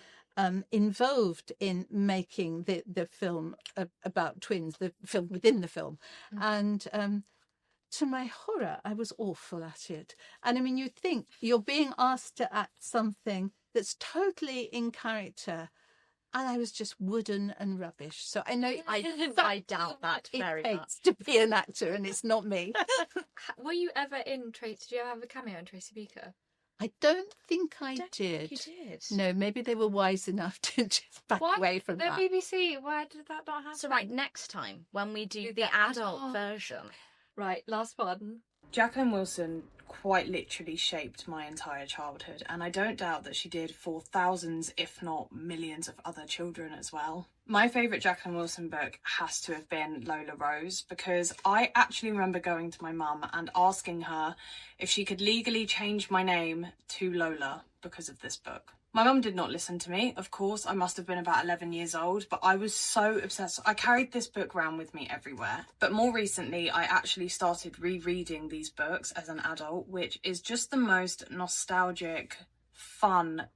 involved in making the film about twins, the film within the film. And to my horror, I was awful at it. And I mean, you think you're being asked to act something that's totally in character, and I was just wooden and rubbish. So I know I doubt that it very takes much. to be an actor, and it's not me. Were you ever in Tracy? Did you ever have a cameo in Tracy Beaker? I don't think I Don't did. think you did. No, maybe they were wise enough to just back away from the that. BBC? Why did that not happen? So right, next time when we do the the adult adult. version. Right, last one. Jacqueline Wilson quite literally shaped my entire childhood, and I don't doubt that she did for thousands, if not millions, of other children as well. My favourite Jacqueline Wilson book has to have been Lola Rose, because I actually remember going to my mum and asking her if she could legally change my name to Lola because of this book. My mum did not listen to me, of course. I must have been about 11 years old, but I was so obsessed. I carried this book around with me everywhere. But more recently, I actually started rereading these books as an adult, which is just the most nostalgic, fun,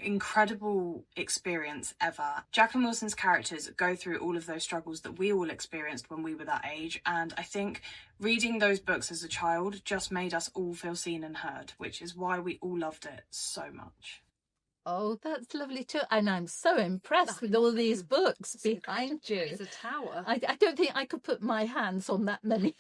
incredible experience ever. Jacqueline Wilson's characters go through all of those struggles that we all experienced when we were that age, and I think reading those books as a child just made us all feel seen and heard, which is why we all loved it so much. Oh, that's lovely too. And I'm so impressed with all these books behind you. It's a tower. I don't think I could put my hands on that many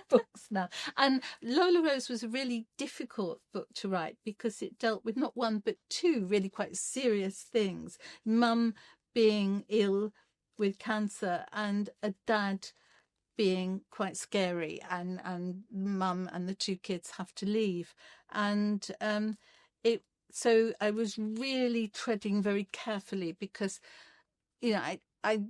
books now. And Lola Rose was a really difficult book to write because it dealt with not one but two really quite serious things. Mum being ill with cancer and a dad being quite scary, and mum and the two kids have to leave. And so I was really treading very carefully because, you know, I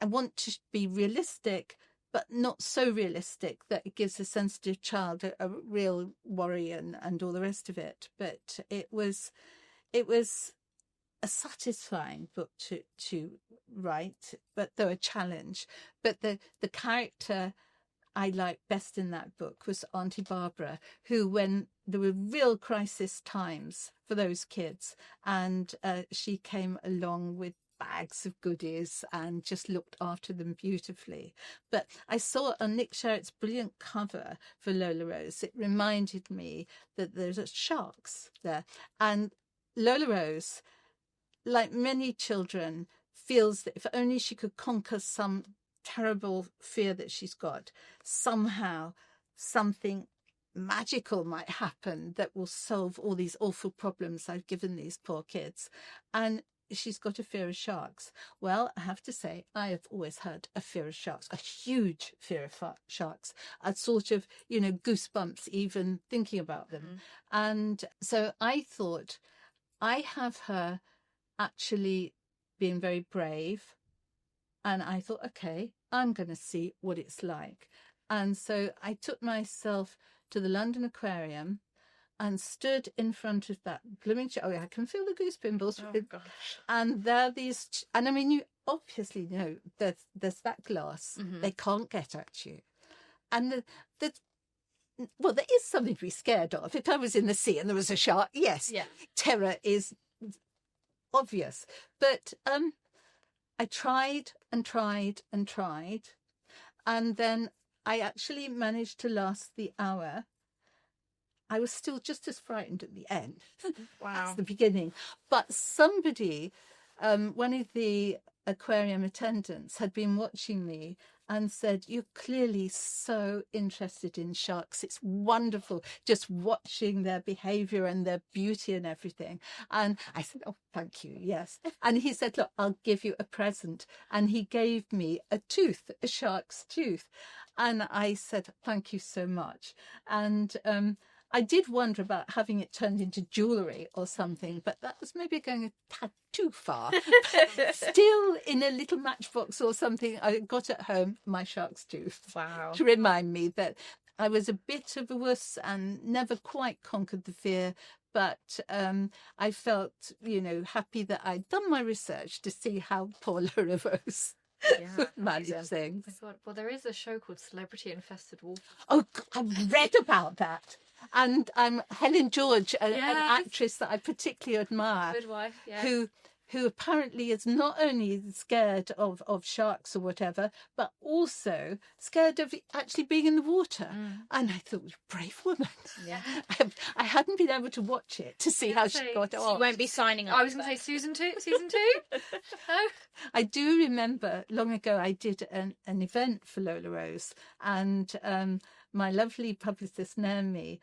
want to be realistic, but not so realistic that it gives a sensitive child a real worry and all the rest of it. But it was a satisfying book to write, but though a challenge. But the character I liked best in that book was Auntie Barbara, who, when there were real crisis times for those kids, and she came along with bags of goodies and just looked after them beautifully. But I saw on Nick Sherritt's brilliant cover for Lola Rose, it reminded me that there's sharks there. And Lola Rose, like many children, feels that if only she could conquer some terrible fear that she's got, somehow something magical might happen that will solve all these awful problems I've given these poor kids. And she's got a fear of sharks. Well, I have to say, I have always had a fear of sharks, a huge fear of sharks, a sort of, goosebumps even thinking about them. Mm-hmm. And so I thought, I have her actually being very brave. And I thought, okay, I'm going to see what it's like. And so I took myself to the London Aquarium and stood in front of that blooming I can feel the goose pimples. Oh, gosh. And there are these, and I mean, you obviously know there's that glass. Mm-hmm. They can't get at you. And there is something to be scared of. If I was in the sea and there was a shark, yes, yeah. Terror is obvious. But I tried and tried and tried. And then I actually managed to last the hour. I was still just as frightened at the end. Wow. That's the beginning. But somebody, one of the aquarium attendants, had been watching me and said, "You're clearly so interested in sharks. It's wonderful just watching their behaviour and their beauty and everything." And I said, "Oh, thank you, yes." And he said, "Look, I'll give you a present." And he gave me a tooth, a shark's tooth. And I said, "Thank you so much." And I did wonder about having it turned into jewellery or something, but that was maybe going a tad too far. Still in a little matchbox or something, I got at home my shark's tooth. Wow. To remind me that I was a bit of a wuss and never quite conquered the fear, but I felt, happy that I'd done my research to see how poor Lola Rose managed things. I thought, well, there is a show called Celebrity Infested Wolf. Oh, I've read about that. And Helen George, an actress that I particularly admire, Good wife, yeah. who apparently is not only scared of sharks or whatever, but also scared of actually being in the water. And I thought, brave woman. Yeah. I hadn't been able to watch it to see how she got on. You won't be signing up. I was going to say season two. Oh. I do remember long ago I did an event for Lola Rose, and my lovely publicist Naomi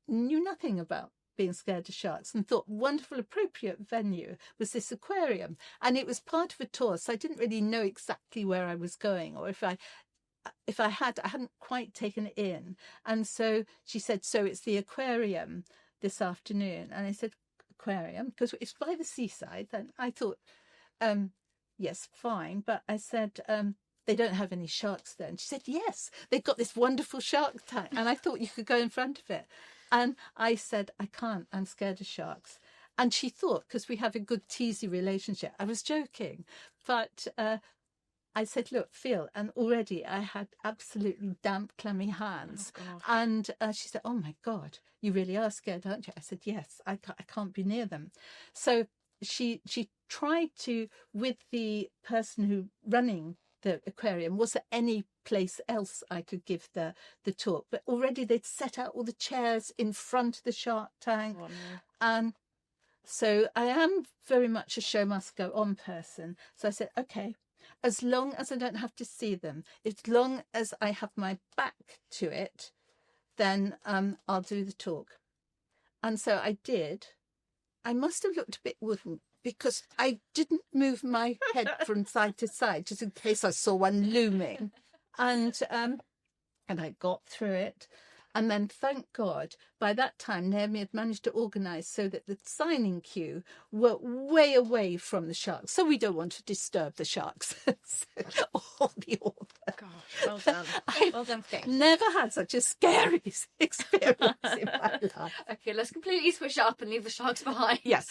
knew nothing about being scared of sharks and thought wonderful appropriate venue was this aquarium, and it was part of a tour, so I didn't really know exactly where I was going, or if I hadn't quite taken it in. And so she said, so it's the aquarium this afternoon. And I said, aquarium? Because it's by the seaside. And I thought, yes, fine. But I said, they don't have any sharks there. And she said, yes, they've got this wonderful shark tank. And I thought you could go in front of it. And I said, I can't, I'm scared of sharks. And she thought, because we have a good teasy relationship, I was joking. But I said, look, feel. And already I had absolutely damp, clammy hands. Oh, and she said, oh, my God, you really are scared, aren't you? I said, yes, I can't be near them. So she tried to, with the person who running the aquarium, was there any place else I could give the talk? But already they'd set out all the chairs in front of the shark tank. Oh, no. And so I am very much a show must go on person. So I said, okay, as long as I don't have to see them, as long as I have my back to it, then I'll do the talk. And so I did. I must have looked a bit wooden because I didn't move my head from side to side, just in case I saw one looming. And I got through it. And then, thank God, by that time, Naomi had managed to organise so that the signing queue were way away from the sharks. So we don't want to disturb the sharks. Or the author. Gosh, well done. Well done, Vic. Never had such a scary experience in my life. Okay, let's completely switch up and leave the sharks behind. Yes.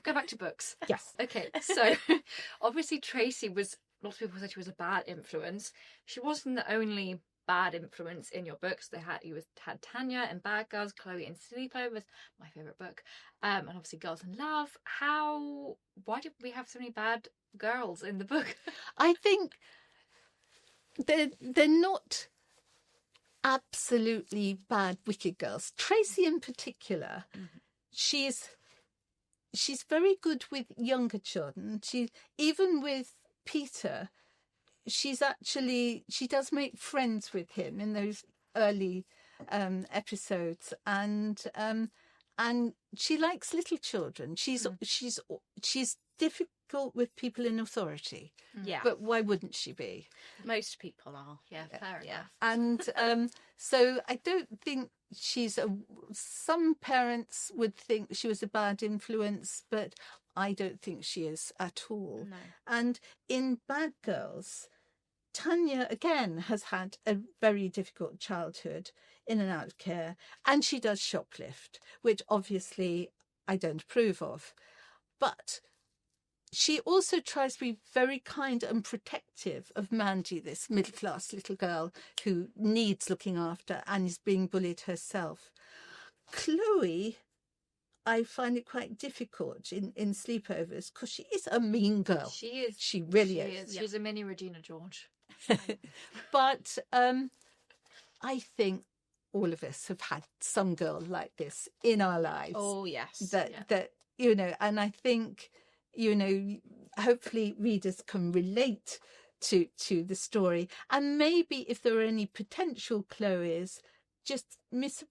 Go back to books. Yes. Okay, so obviously Tracy was, lots of people said she was a bad influence. She wasn't the only bad influence in your books. You had Tanya in Bad Girls, Chloe in Sleepovers, my favourite book, and obviously Girls in Love. Why did we have so many bad girls in the book? I think they're not absolutely bad, wicked girls. Tracy in particular, she's very good with younger children. Even with Peter, she does make friends with him in those early episodes, and she likes little children. She's difficult with people in authority. Yeah. But why wouldn't she be? Most people are. Yeah, fair enough. And so I don't think some parents would think she was a bad influence, but I don't think she is at all. No. And in Bad Girls, Tanya, again, has had a very difficult childhood, in and out of care, and she does shoplift, which obviously I don't approve of. But she also tries to be very kind and protective of Mandy, this middle-class little girl who needs looking after and is being bullied herself. Chloe, I find it quite difficult in Sleepovers because she is a mean girl. She is. She really is. She's a mini Regina George. But I think all of us have had some girl like this in our lives. Oh, yes. That and I think, hopefully readers can relate to the story. And maybe if there are any potential Chloes, just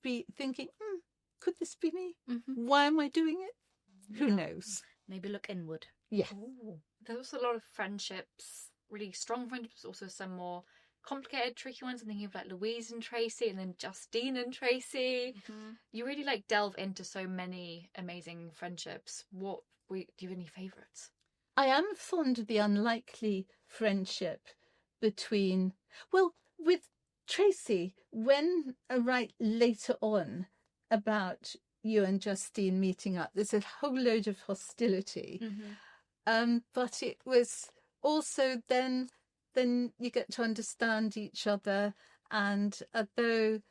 be thinking, could this be me? Mm-hmm. Why am I doing it? Who knows? Maybe look inward. Yeah. Ooh. There was a lot of friendships, really strong friendships, also some more complicated, tricky ones. I'm thinking of like Louise and Tracy, and then Justine and Tracy. Mm-hmm. You really delve into so many amazing friendships. Do you have any favourites? I am fond of the unlikely friendship with Tracy, when I write later on about you and Justine meeting up, there's a whole load of hostility. Mm-hmm. But it was also then you get to understand each other, and although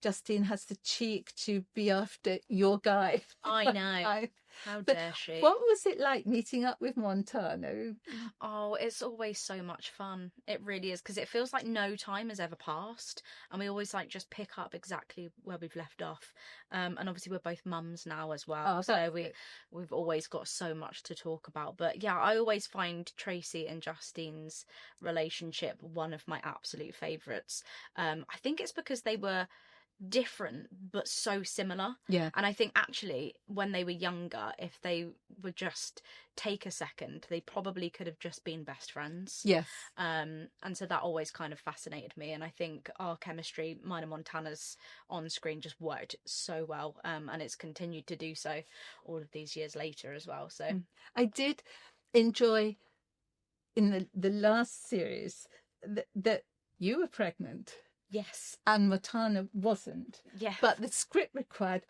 Justine has the cheek to be after your guy. I know. How dare she? What was it like meeting up with Montano? Oh, it's always so much fun. It really is, because it feels like no time has ever passed, and we always like just pick up exactly where we've left off. And obviously we're both mums now as well, so we've always got so much to talk about. But yeah, I always find Tracy and Justine's relationship one of my absolute favourites. I think it's because they were different but so similar, and I think actually when they were younger, if they would just take a second, they probably could have just been best friends. And so that always kind of fascinated me, and I think our chemistry, mine and Montana's, on screen just worked so well, and it's continued to do so all of these years later as well. So I did enjoy in the last series that you were pregnant. Yes. And Montana wasn't. Yeah. But the script required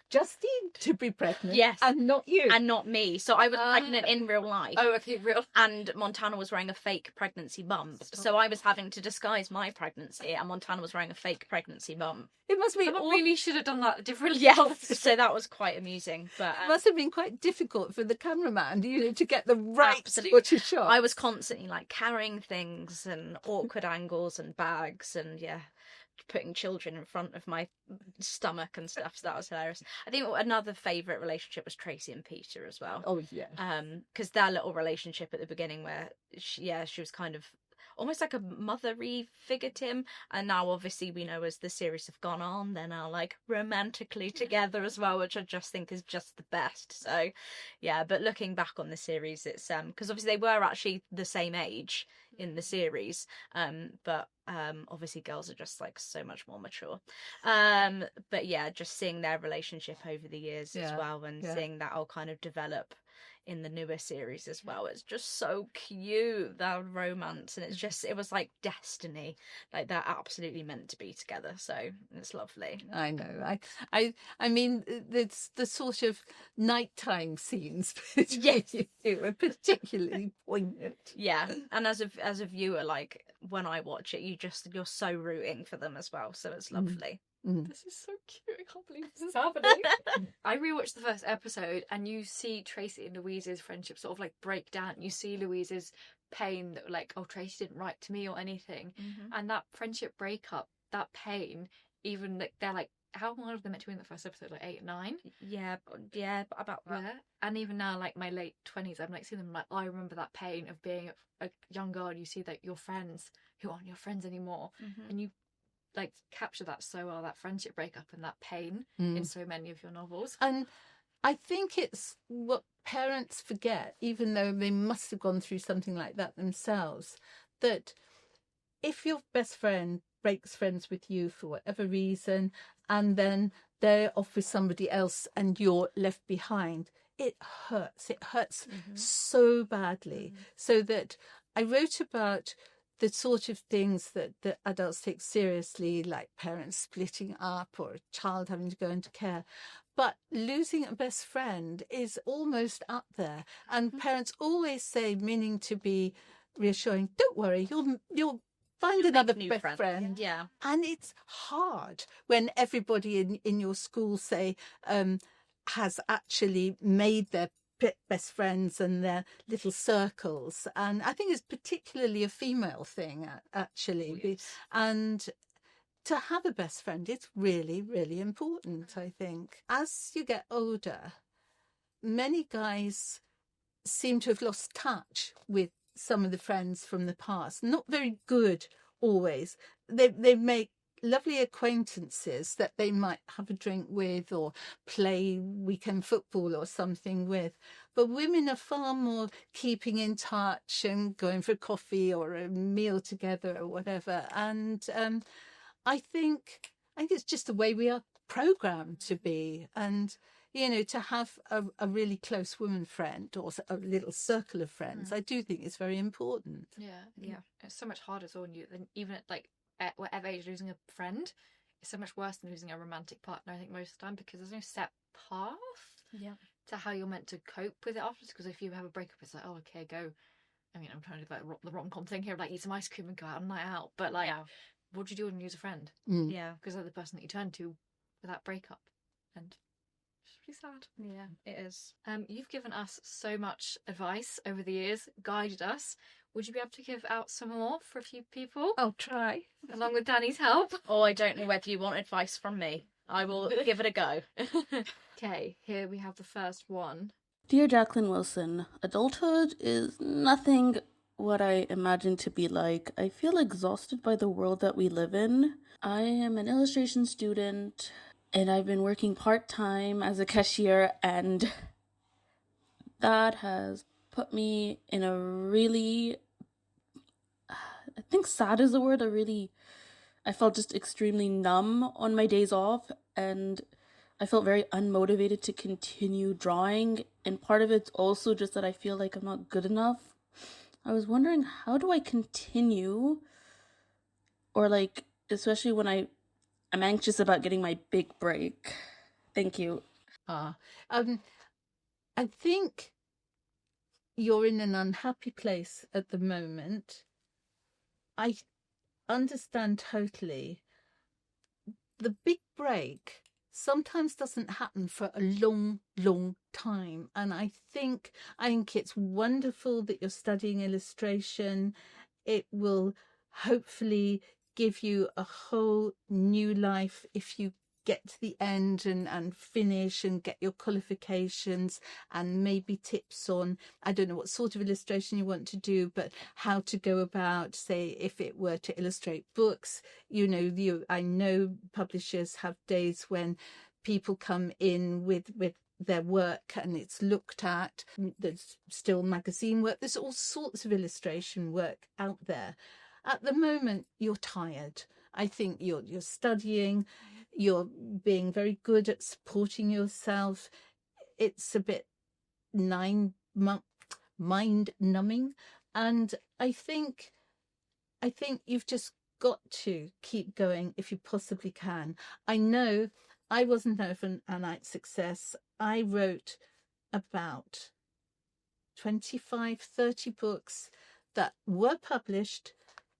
Justine to be pregnant. Yes. And not you. And not me. So I was pregnant in real life. Oh, okay, real. And Montana was wearing a fake pregnancy bump. So I was having to disguise my pregnancy, and Montana was wearing a fake pregnancy bump. It must be really should have done that differently. Yes. So that was quite amusing. But it must have been quite difficult for the cameraman, to get the right sort of shot. I was constantly like carrying things and awkward angles and bags, and putting children in front of my stomach and stuff. So that was hilarious. I think another favourite relationship was Tracy and Peter as well. Oh yeah. Because their little relationship at the beginning, where she was kind of almost like a mothery figure to him, and now obviously we know as the series have gone on, they're now like romantically together as well, which I just think is just the best. So yeah, but looking back on the series, it's because obviously they were actually the same age in the series, but obviously girls are just like so much more mature, but yeah, just seeing their relationship over the years as well, and seeing that all kind of develop in the newer series as well. It's just so cute, that romance, and it was like destiny, like they're absolutely meant to be together, so it's lovely. I know. I mean, it's the sort of nighttime scenes were particularly poignant. Yeah, and as a viewer, like when I watch it, you're so rooting for them as well, so it's lovely. This is so cute. I can't believe this is happening. I rewatched the first episode, and you see Tracy and Louise's friendship sort of like break down. You see Louise's pain that like, oh, Tracy didn't write to me or anything. And that friendship breakup, that pain, even like they're like, how long have they meant to be in the first episode? Like 8, 9? Yeah, about that. Yeah. And even now, like my late 20s, I'm like seeing them like, oh, I remember that pain of being a young girl, and you see that your friends who aren't your friends anymore, and you like capture that so well, that friendship breakup and that pain in so many of your novels. And I think it's what parents forget, even though they must have gone through something like that themselves, that if your best friend breaks friends with you for whatever reason, and then they're off with somebody else and you're left behind, it hurts. It hurts so badly. So that I wrote about the sort of things that adults take seriously, like parents splitting up or a child having to go into care. But losing a best friend is almost up there. And parents always say, meaning to be reassuring, don't worry, you'll find another best friend. Yeah. And it's hard when everybody in your school, say, has actually made their best friends and their little circles, and I think it's particularly a female thing actually. Oh, yes. And to have a best friend is really, really important. I think as you get older, many guys seem to have lost touch with some of the friends from the past. Not very good always. They make lovely acquaintances that they might have a drink with or play weekend football or something with. But women are far more keeping in touch and going for coffee or a meal together or whatever. And I think it's just the way we are programmed to be. And, to have a really close woman friend or a little circle of friends, I do think it's very important. Yeah. It's so much harder on you than even at whatever age, losing a friend is so much worse than losing a romantic partner, I think, most of the time, because there's no set path to how you're meant to cope with it afterwards. Because if you have a breakup, it's like, oh, okay, go. I mean, I'm trying to do like the rom-com thing here, like eat some ice cream and go out on a night out. But like, what do you do when you lose a friend? Yeah. Because they're the person that you turn to with that breakup. And it's really sad. Yeah, it is. You've given us so much advice over the years, guided us. Would you be able to give out some more for a few people? I'll try. Along with Dani's help. Oh, I don't know whether you want advice from me. I will give it a go. Okay, here we have the first one. Dear Jacqueline Wilson, adulthood is nothing what I imagined to be like. I feel exhausted by the world that we live in. I am an illustration student and I've been working part-time as a cashier, and that has put me in a really, I think sad is the word, I felt just extremely numb on my days off, and I felt very unmotivated to continue drawing, and part of it's also just that I feel like I'm not good enough. I was wondering, how do I continue? Or like, especially when I'm anxious about getting my big break. Thank you. I think you're in an unhappy place at the moment. I understand totally. The big break sometimes doesn't happen for a long, long time. And I think it's wonderful that you're studying illustration. It will hopefully give you a whole new life if you get to the end and finish and get your qualifications, and maybe tips on, I don't know what sort of illustration you want to do, but how to go about, say, if it were to illustrate books. I know publishers have days when people come in with their work and it's looked at. There's still magazine work. There's all sorts of illustration work out there. At the moment, you're tired. I think you're studying, you're being very good at supporting yourself. It's a bit mind-numbing. And I think you've just got to keep going if you possibly can. I know I wasn't an overnight success. I wrote about 25, 30 books that were published,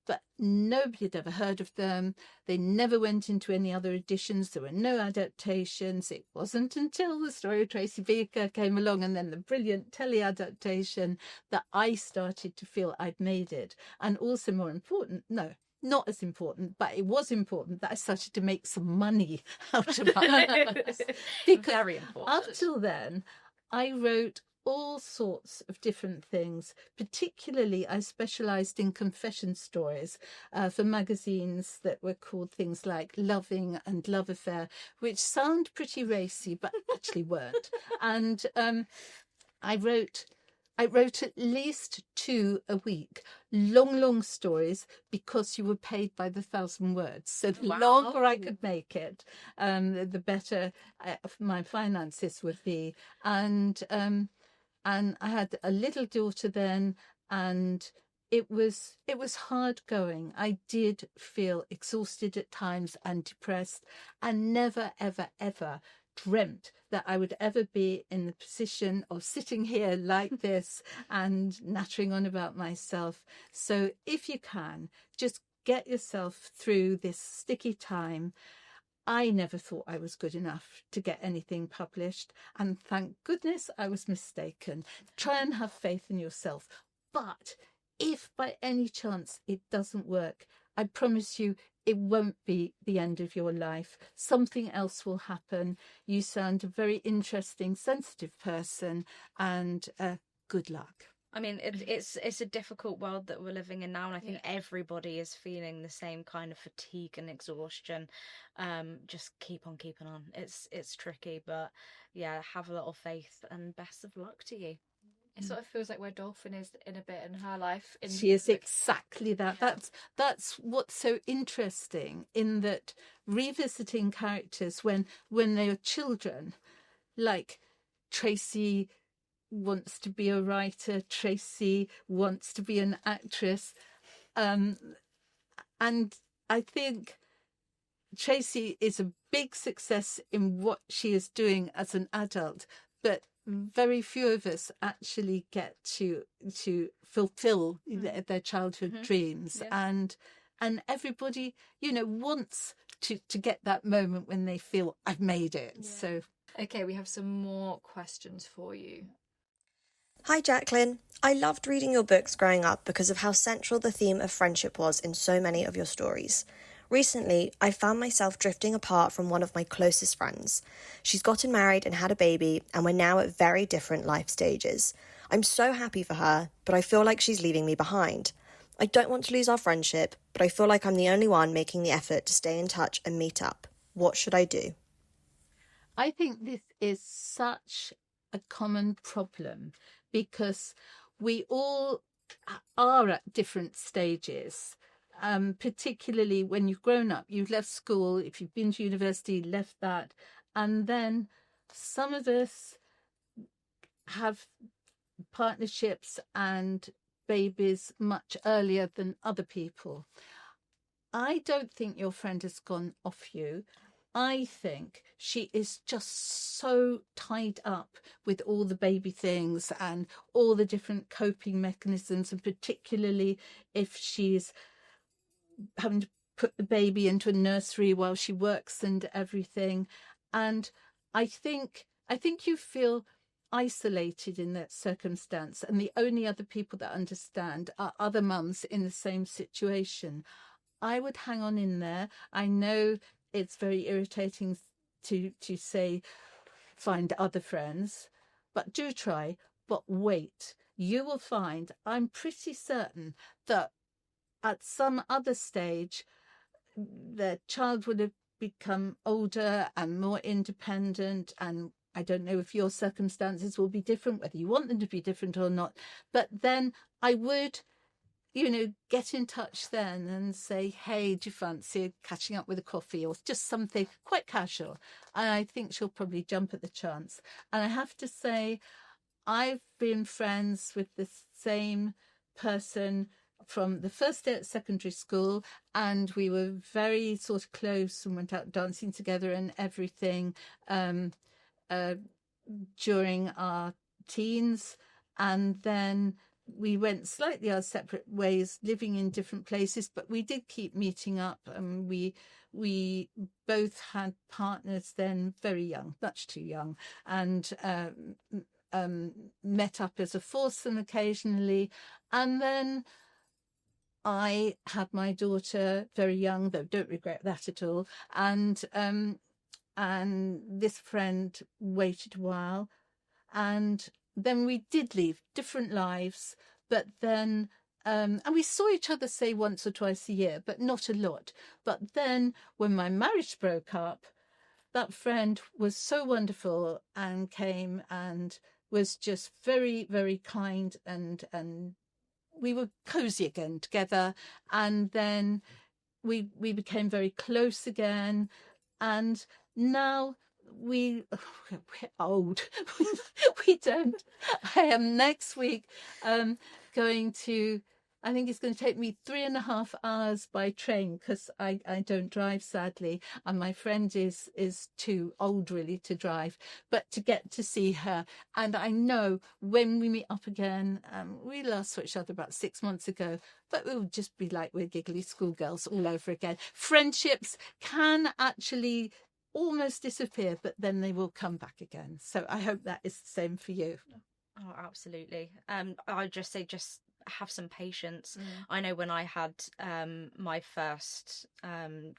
but nobody had ever heard of them. They never went into any other editions. There were no adaptations. It wasn't until the story of Tracy Beaker came along, and then the brilliant telly adaptation, that I started to feel I'd made it. And also, more important, no, not as important, but it was important that I started to make some money out of it. Because very important. Up till then, I wrote all sorts of different things. Particularly, I specialised in confession stories for magazines that were called things like Loving and Love Affair, which sound pretty racy, but actually weren't. And I wrote at least 2 a week, long stories, because you were paid by the 1,000 words. So the longer I could make it, the better my finances would be. And I had a little daughter then, and it was hard going. I did feel exhausted at times and depressed, and never, ever, ever dreamt that I would ever be in the position of sitting here like this and nattering on about myself. So if you can, just get yourself through this sticky time. I never thought I was good enough to get anything published, and thank goodness I was mistaken. Try and have faith in yourself. But if by any chance it doesn't work, I promise you it won't be the end of your life. Something else will happen. You sound a very interesting, sensitive person, and good luck. I mean, it's a difficult world that we're living in now, and I think everybody is feeling the same kind of fatigue and exhaustion. Just keep on keeping on. It's tricky, but yeah, have a little faith, and best of luck to you. It sort of feels like where Dolphin is in a bit in her life. She is exactly that. Yeah. That's what's so interesting, in that revisiting characters when they are children, like Tracy wants to be a writer, Tracy wants to be an actress, and I think Tracy is a big success in what she is doing as an adult, but very few of us actually get to fulfill their childhood dreams. Yeah. and everybody, wants to get that moment when they feel I've made it. Yeah. So okay, we have some more questions for you. Hi Jacqueline. I loved reading your books growing up because of how central the theme of friendship was in so many of your stories. Recently, I found myself drifting apart from one of my closest friends. She's gotten married and had a baby, and we're now at very different life stages. I'm so happy for her, but I feel like she's leaving me behind. I don't want to lose our friendship, but I feel like I'm the only one making the effort to stay in touch and meet up. What should I do? I think this is such a common problem because we all are at different stages. Particularly when you've grown up, you've left school, if you've been to university, left that. And then some of us have partnerships and babies much earlier than other people. I don't think your friend has gone off you. I think she is just so tied up with all the baby things and all the different coping mechanisms, and particularly if she's having to put the baby into a nursery while she works and everything. And I think you feel isolated in that circumstance, and the only other people that understand are other mums in the same situation. I would hang on in there. I know it's very irritating to say find other friends, but do try. But wait, you will find, I'm pretty certain that at some other stage, the child would have become older and more independent. And I don't know if your circumstances will be different, whether you want them to be different or not. But then I would, get in touch then and say, hey, do you fancy catching up with a coffee, or just something quite casual? And I think she'll probably jump at the chance. And I have to say, I've been friends with the same person from the first day at secondary school, and we were very sort of close and went out dancing together and everything during our teens. And then we went slightly our separate ways, living in different places, but we did keep meeting up, and we both had partners then, very young, much too young, and met up as a foursome occasionally. And then I had my daughter very young, though don't regret that at all. And this friend waited a while, and then we did leave different lives. But then, and we saw each other, say, once or twice a year, but not a lot. But then when my marriage broke up, that friend was so wonderful and came and was just very, very kind, and we were cozy again together. And then we became very close again. And now we're old. We don't. I am next week going to, I think it's going to take me 3.5 hours by train, because I don't drive, sadly, and my friend is too old really to drive, but to get to see her. And I know when we meet up again, we last saw each other about 6 months ago, but it will just be like we're giggly schoolgirls all over again. Friendships can actually almost disappear, but then they will come back again. So I hope that is the same for you. Oh, absolutely. I'd just say, just have some patience. I know when I had my first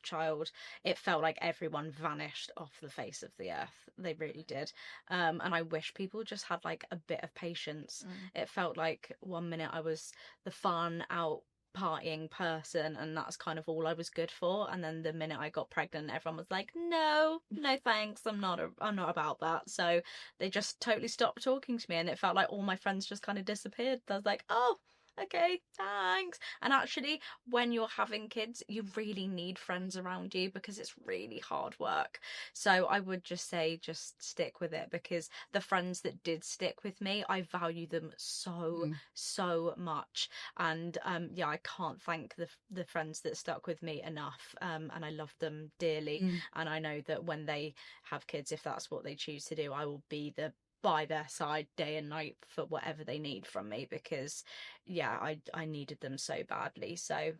child, it felt like everyone vanished off the face of the earth. They really did. And I wish people just had like a bit of patience. It felt like one minute I was the fun out partying person, and that's kind of all I was good for, and then the minute I got pregnant, everyone was like, no thanks, I'm not about that. So they just totally stopped talking to me, and it felt like all my friends just kind of disappeared. I was like, oh, okay, thanks. And actually, when you're having kids, you really need friends around you, because it's really hard work. So I would just say, just stick with it, because the friends that did stick with me, I value them so much. And yeah, I can't thank the friends that stuck with me enough. And I love them dearly. And I know that when they have kids, if that's what they choose to do, I will be the by their side day and night for whatever they need from me, because I needed them so badly. So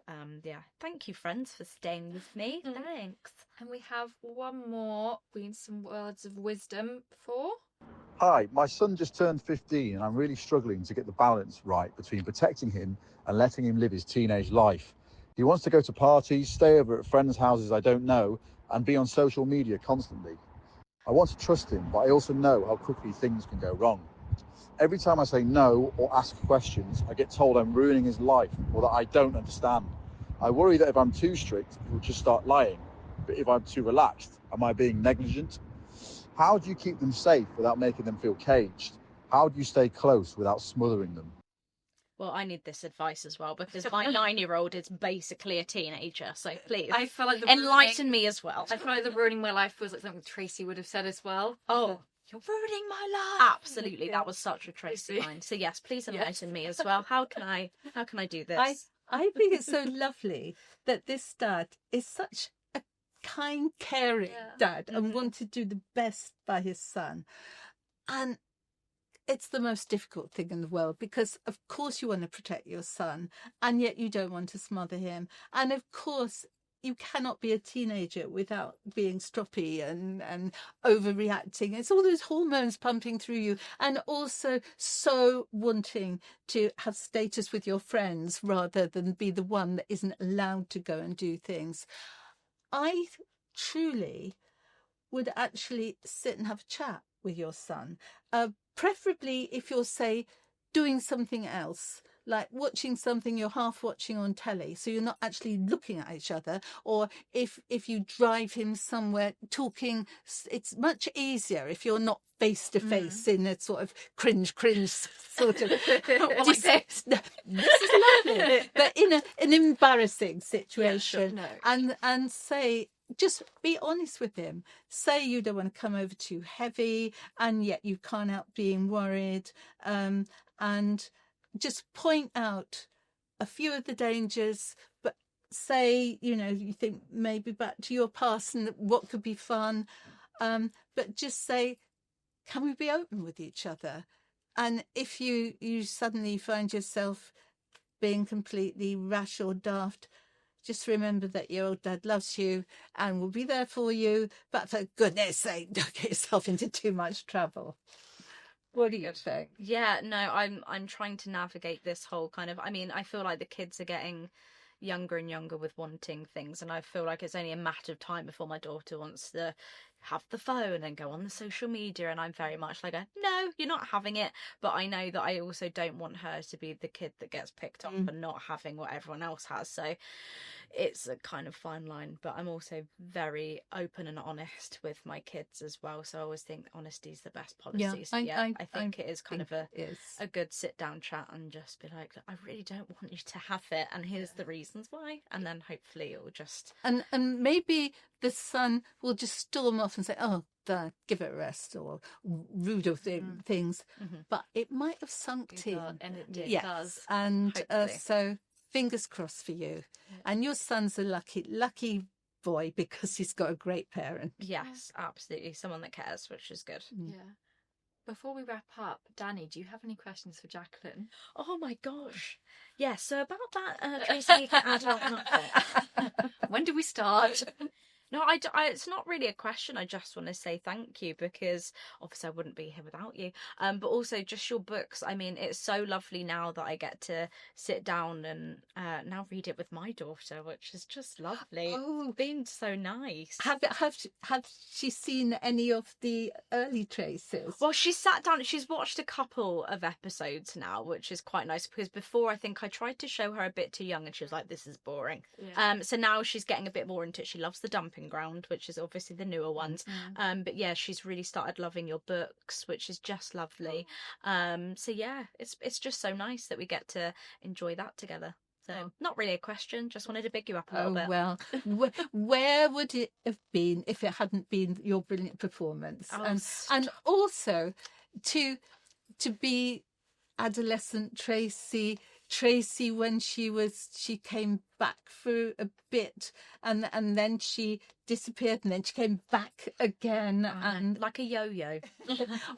thank you, friends, for staying with me. Thanks. And we have one more. We need some words of wisdom for. Hi, my son just turned 15 and I'm really struggling to get the balance right between protecting him and letting him live his teenage life. He wants to go to parties, stay over at friends' houses I don't know, and be on social media constantly. I want to trust him, but I also know how quickly things can go wrong. Every time I say no or ask questions, I get told I'm ruining his life or that I don't understand. I worry that if I'm too strict, he'll just start lying. But if I'm too relaxed, am I being negligent? How do you keep them safe without making them feel caged? How do you stay close without smothering them? Well, I need this advice as well, because my 9-year-old is basically a teenager. So please, I feel like enlighten me as well. I feel like the ruining my life feels like something Tracy would have said as well. Oh, you're ruining my life. Absolutely, that was such a Tracy line. So yes, please enlighten me as well. How can I do this? I think it's so lovely that this dad is such a kind, caring dad and want to do the best by his son. And it's the most difficult thing in the world, because of course you want to protect your son and yet you don't want to smother him. And of course you cannot be a teenager without being stroppy and overreacting. It's all those hormones pumping through you, and also so wanting to have status with your friends rather than be the one that isn't allowed to go and do things. I truly would actually sit and have a chat with your son, preferably if you're, say, doing something else, like watching something you're half watching on telly, so you're not actually looking at each other, or if you drive him somewhere talking. It's much easier if you're not face to face in a sort of cringe sort of this is lovely, but in an embarrassing situation. And say, just be honest with him. Say you don't want to come over too heavy, and yet you can't help being worried, and just point out a few of the dangers, but say, you think maybe back to your past and what could be fun, but just say, can we be open with each other? And if you suddenly find yourself being completely rash or daft, just remember that your old dad loves you and will be there for you, but for goodness sake, don't get yourself into too much trouble. What do you think? Yeah, no, I'm trying to navigate this whole kind of, I feel like the kids are getting younger and younger with wanting things, and I feel like it's only a matter of time before my daughter wants to have the phone and go on the social media, and I'm very much like, no, you're not having it. But I know that I also don't want her to be the kid that gets picked up and not having what everyone else has. So it's a kind of fine line, but I'm also very open and honest with my kids as well. So I always think honesty is the best policy. I think it is kind of a good sit down chat and just be like, I really don't want you to have it, and here's the reasons why, and then hopefully it will just and maybe the son will just storm off and say, oh, Dad, give it a rest, or ruder things, but it might have sunk in, and it does, and so fingers crossed for you. And your son's a lucky boy, because he's got a great parent. Yes, absolutely, someone that cares, which is good. Before we wrap up, Dani, do you have any questions for Jacqueline? Oh my gosh. Yeah, so about that Tracy Beaker adult novel. When do we start? No, it's not really a question. I just want to say thank you, because obviously I wouldn't be here without you. But also just your books. It's so lovely now that I get to sit down and now read it with my daughter, which is just lovely. Oh, it's been so nice. Have she seen any of the early Traces? Well, she sat down. She's watched a couple of episodes now, which is quite nice, because before I think I tried to show her a bit too young, and she was like, "This is boring." So now she's getting a bit more into it. She loves the dumping ground, which is obviously the newer ones, but yeah, she's really started loving your books, which is just lovely. So yeah, it's just so nice that we get to enjoy that together. So not really a question, just wanted to big you up a little bit. Well, where would it have been if it hadn't been your brilliant performance? And also to be adolescent Tracy Tracy when she came back for a bit and then she disappeared and then she came back again and like a yo-yo.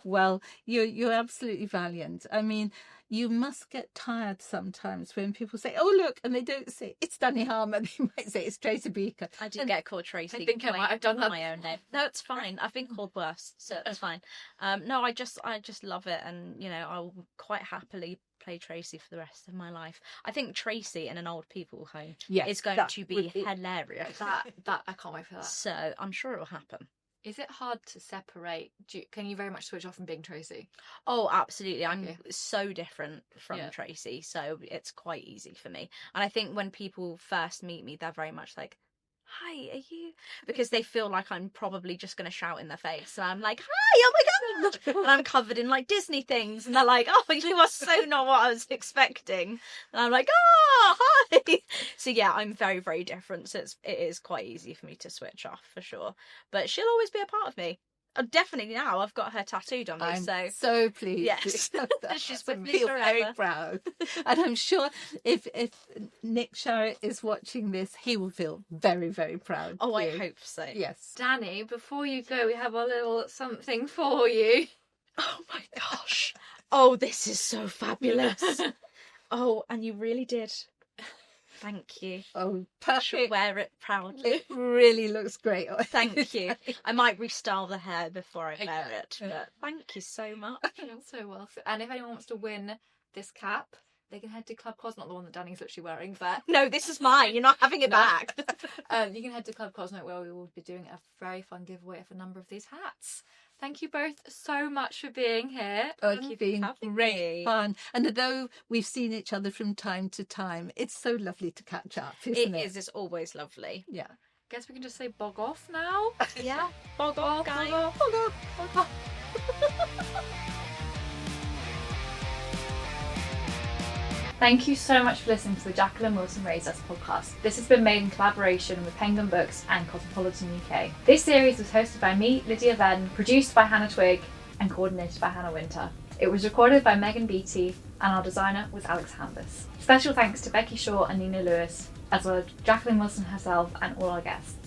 Well, you're absolutely valiant. I mean, you must get tired sometimes when people say, "Oh, look," and they don't say it's Dani Harmer. They might say it's Tracy Beaker. I do get called Tracy. I think I might have done that. My own name. No, it's fine. I've been called worse, so it's fine. No, I just love it, and I'll quite happily play Tracy for the rest of my life. I think Tracy in an old people home is going to be hilarious. That I can't wait for that. So I'm sure it will happen. Is it hard to separate? Can you very much switch off from being Tracy? Oh, absolutely. I'm so different from Tracy, so it's quite easy for me. And I think when people first meet me, they're very much like, "Hi, are you?" Because they feel like I'm probably just going to shout in their face. And I'm like, "Hi, oh my God." And I'm covered in like Disney things. And they're like, "Oh, you are so not what I was expecting." And I'm like, "Oh, hi." So yeah, I'm very, very different. So it is quite easy for me to switch off for sure. But she'll always be a part of me. Oh, definitely now. I've got her tattooed on me. I'm so pleased. Yes. She's with me feel forever. very proud. And I'm sure if Nick Sharrett is watching this, he will feel very, very proud. Oh, I hope so. Yes. Dani, before you go, we have a little something for you. Oh my gosh. Oh, this is so fabulous. Oh, and you really did. Thank you. Oh, I perfect. should wear it proudly. It really looks great. Thank you. I might restyle the hair before I wear it, but thank you so much. You're so welcome. And if anyone wants to win this cap, they can head to Club Cos, not the one that Dani's literally wearing, but No, this is mine. You're not having it back. you can head to Club Cosmo where we will be doing a very fun giveaway of a number of these hats. Thank you both so much for being here. It's been great fun. And although we've seen each other from time to time, it's so lovely to catch up, isn't it? It is. It's always lovely. Yeah. Guess we can just say bog off now. Yeah. Bog off, guys. Bog off. Bog off. Bog off. Thank you so much for listening to the Jacqueline Wilson Raised Us podcast. This has been made in collaboration with Penguin Books and Cosmopolitan UK. This series was hosted by me, Lydia Venn, produced by Hannah Twigg, and coordinated by Hannah Winter. It was recorded by Megan Beattie, and our designer was Alex Hambis. Special thanks to Becky Shaw and Nina Lewis, as well as Jacqueline Wilson herself and all our guests.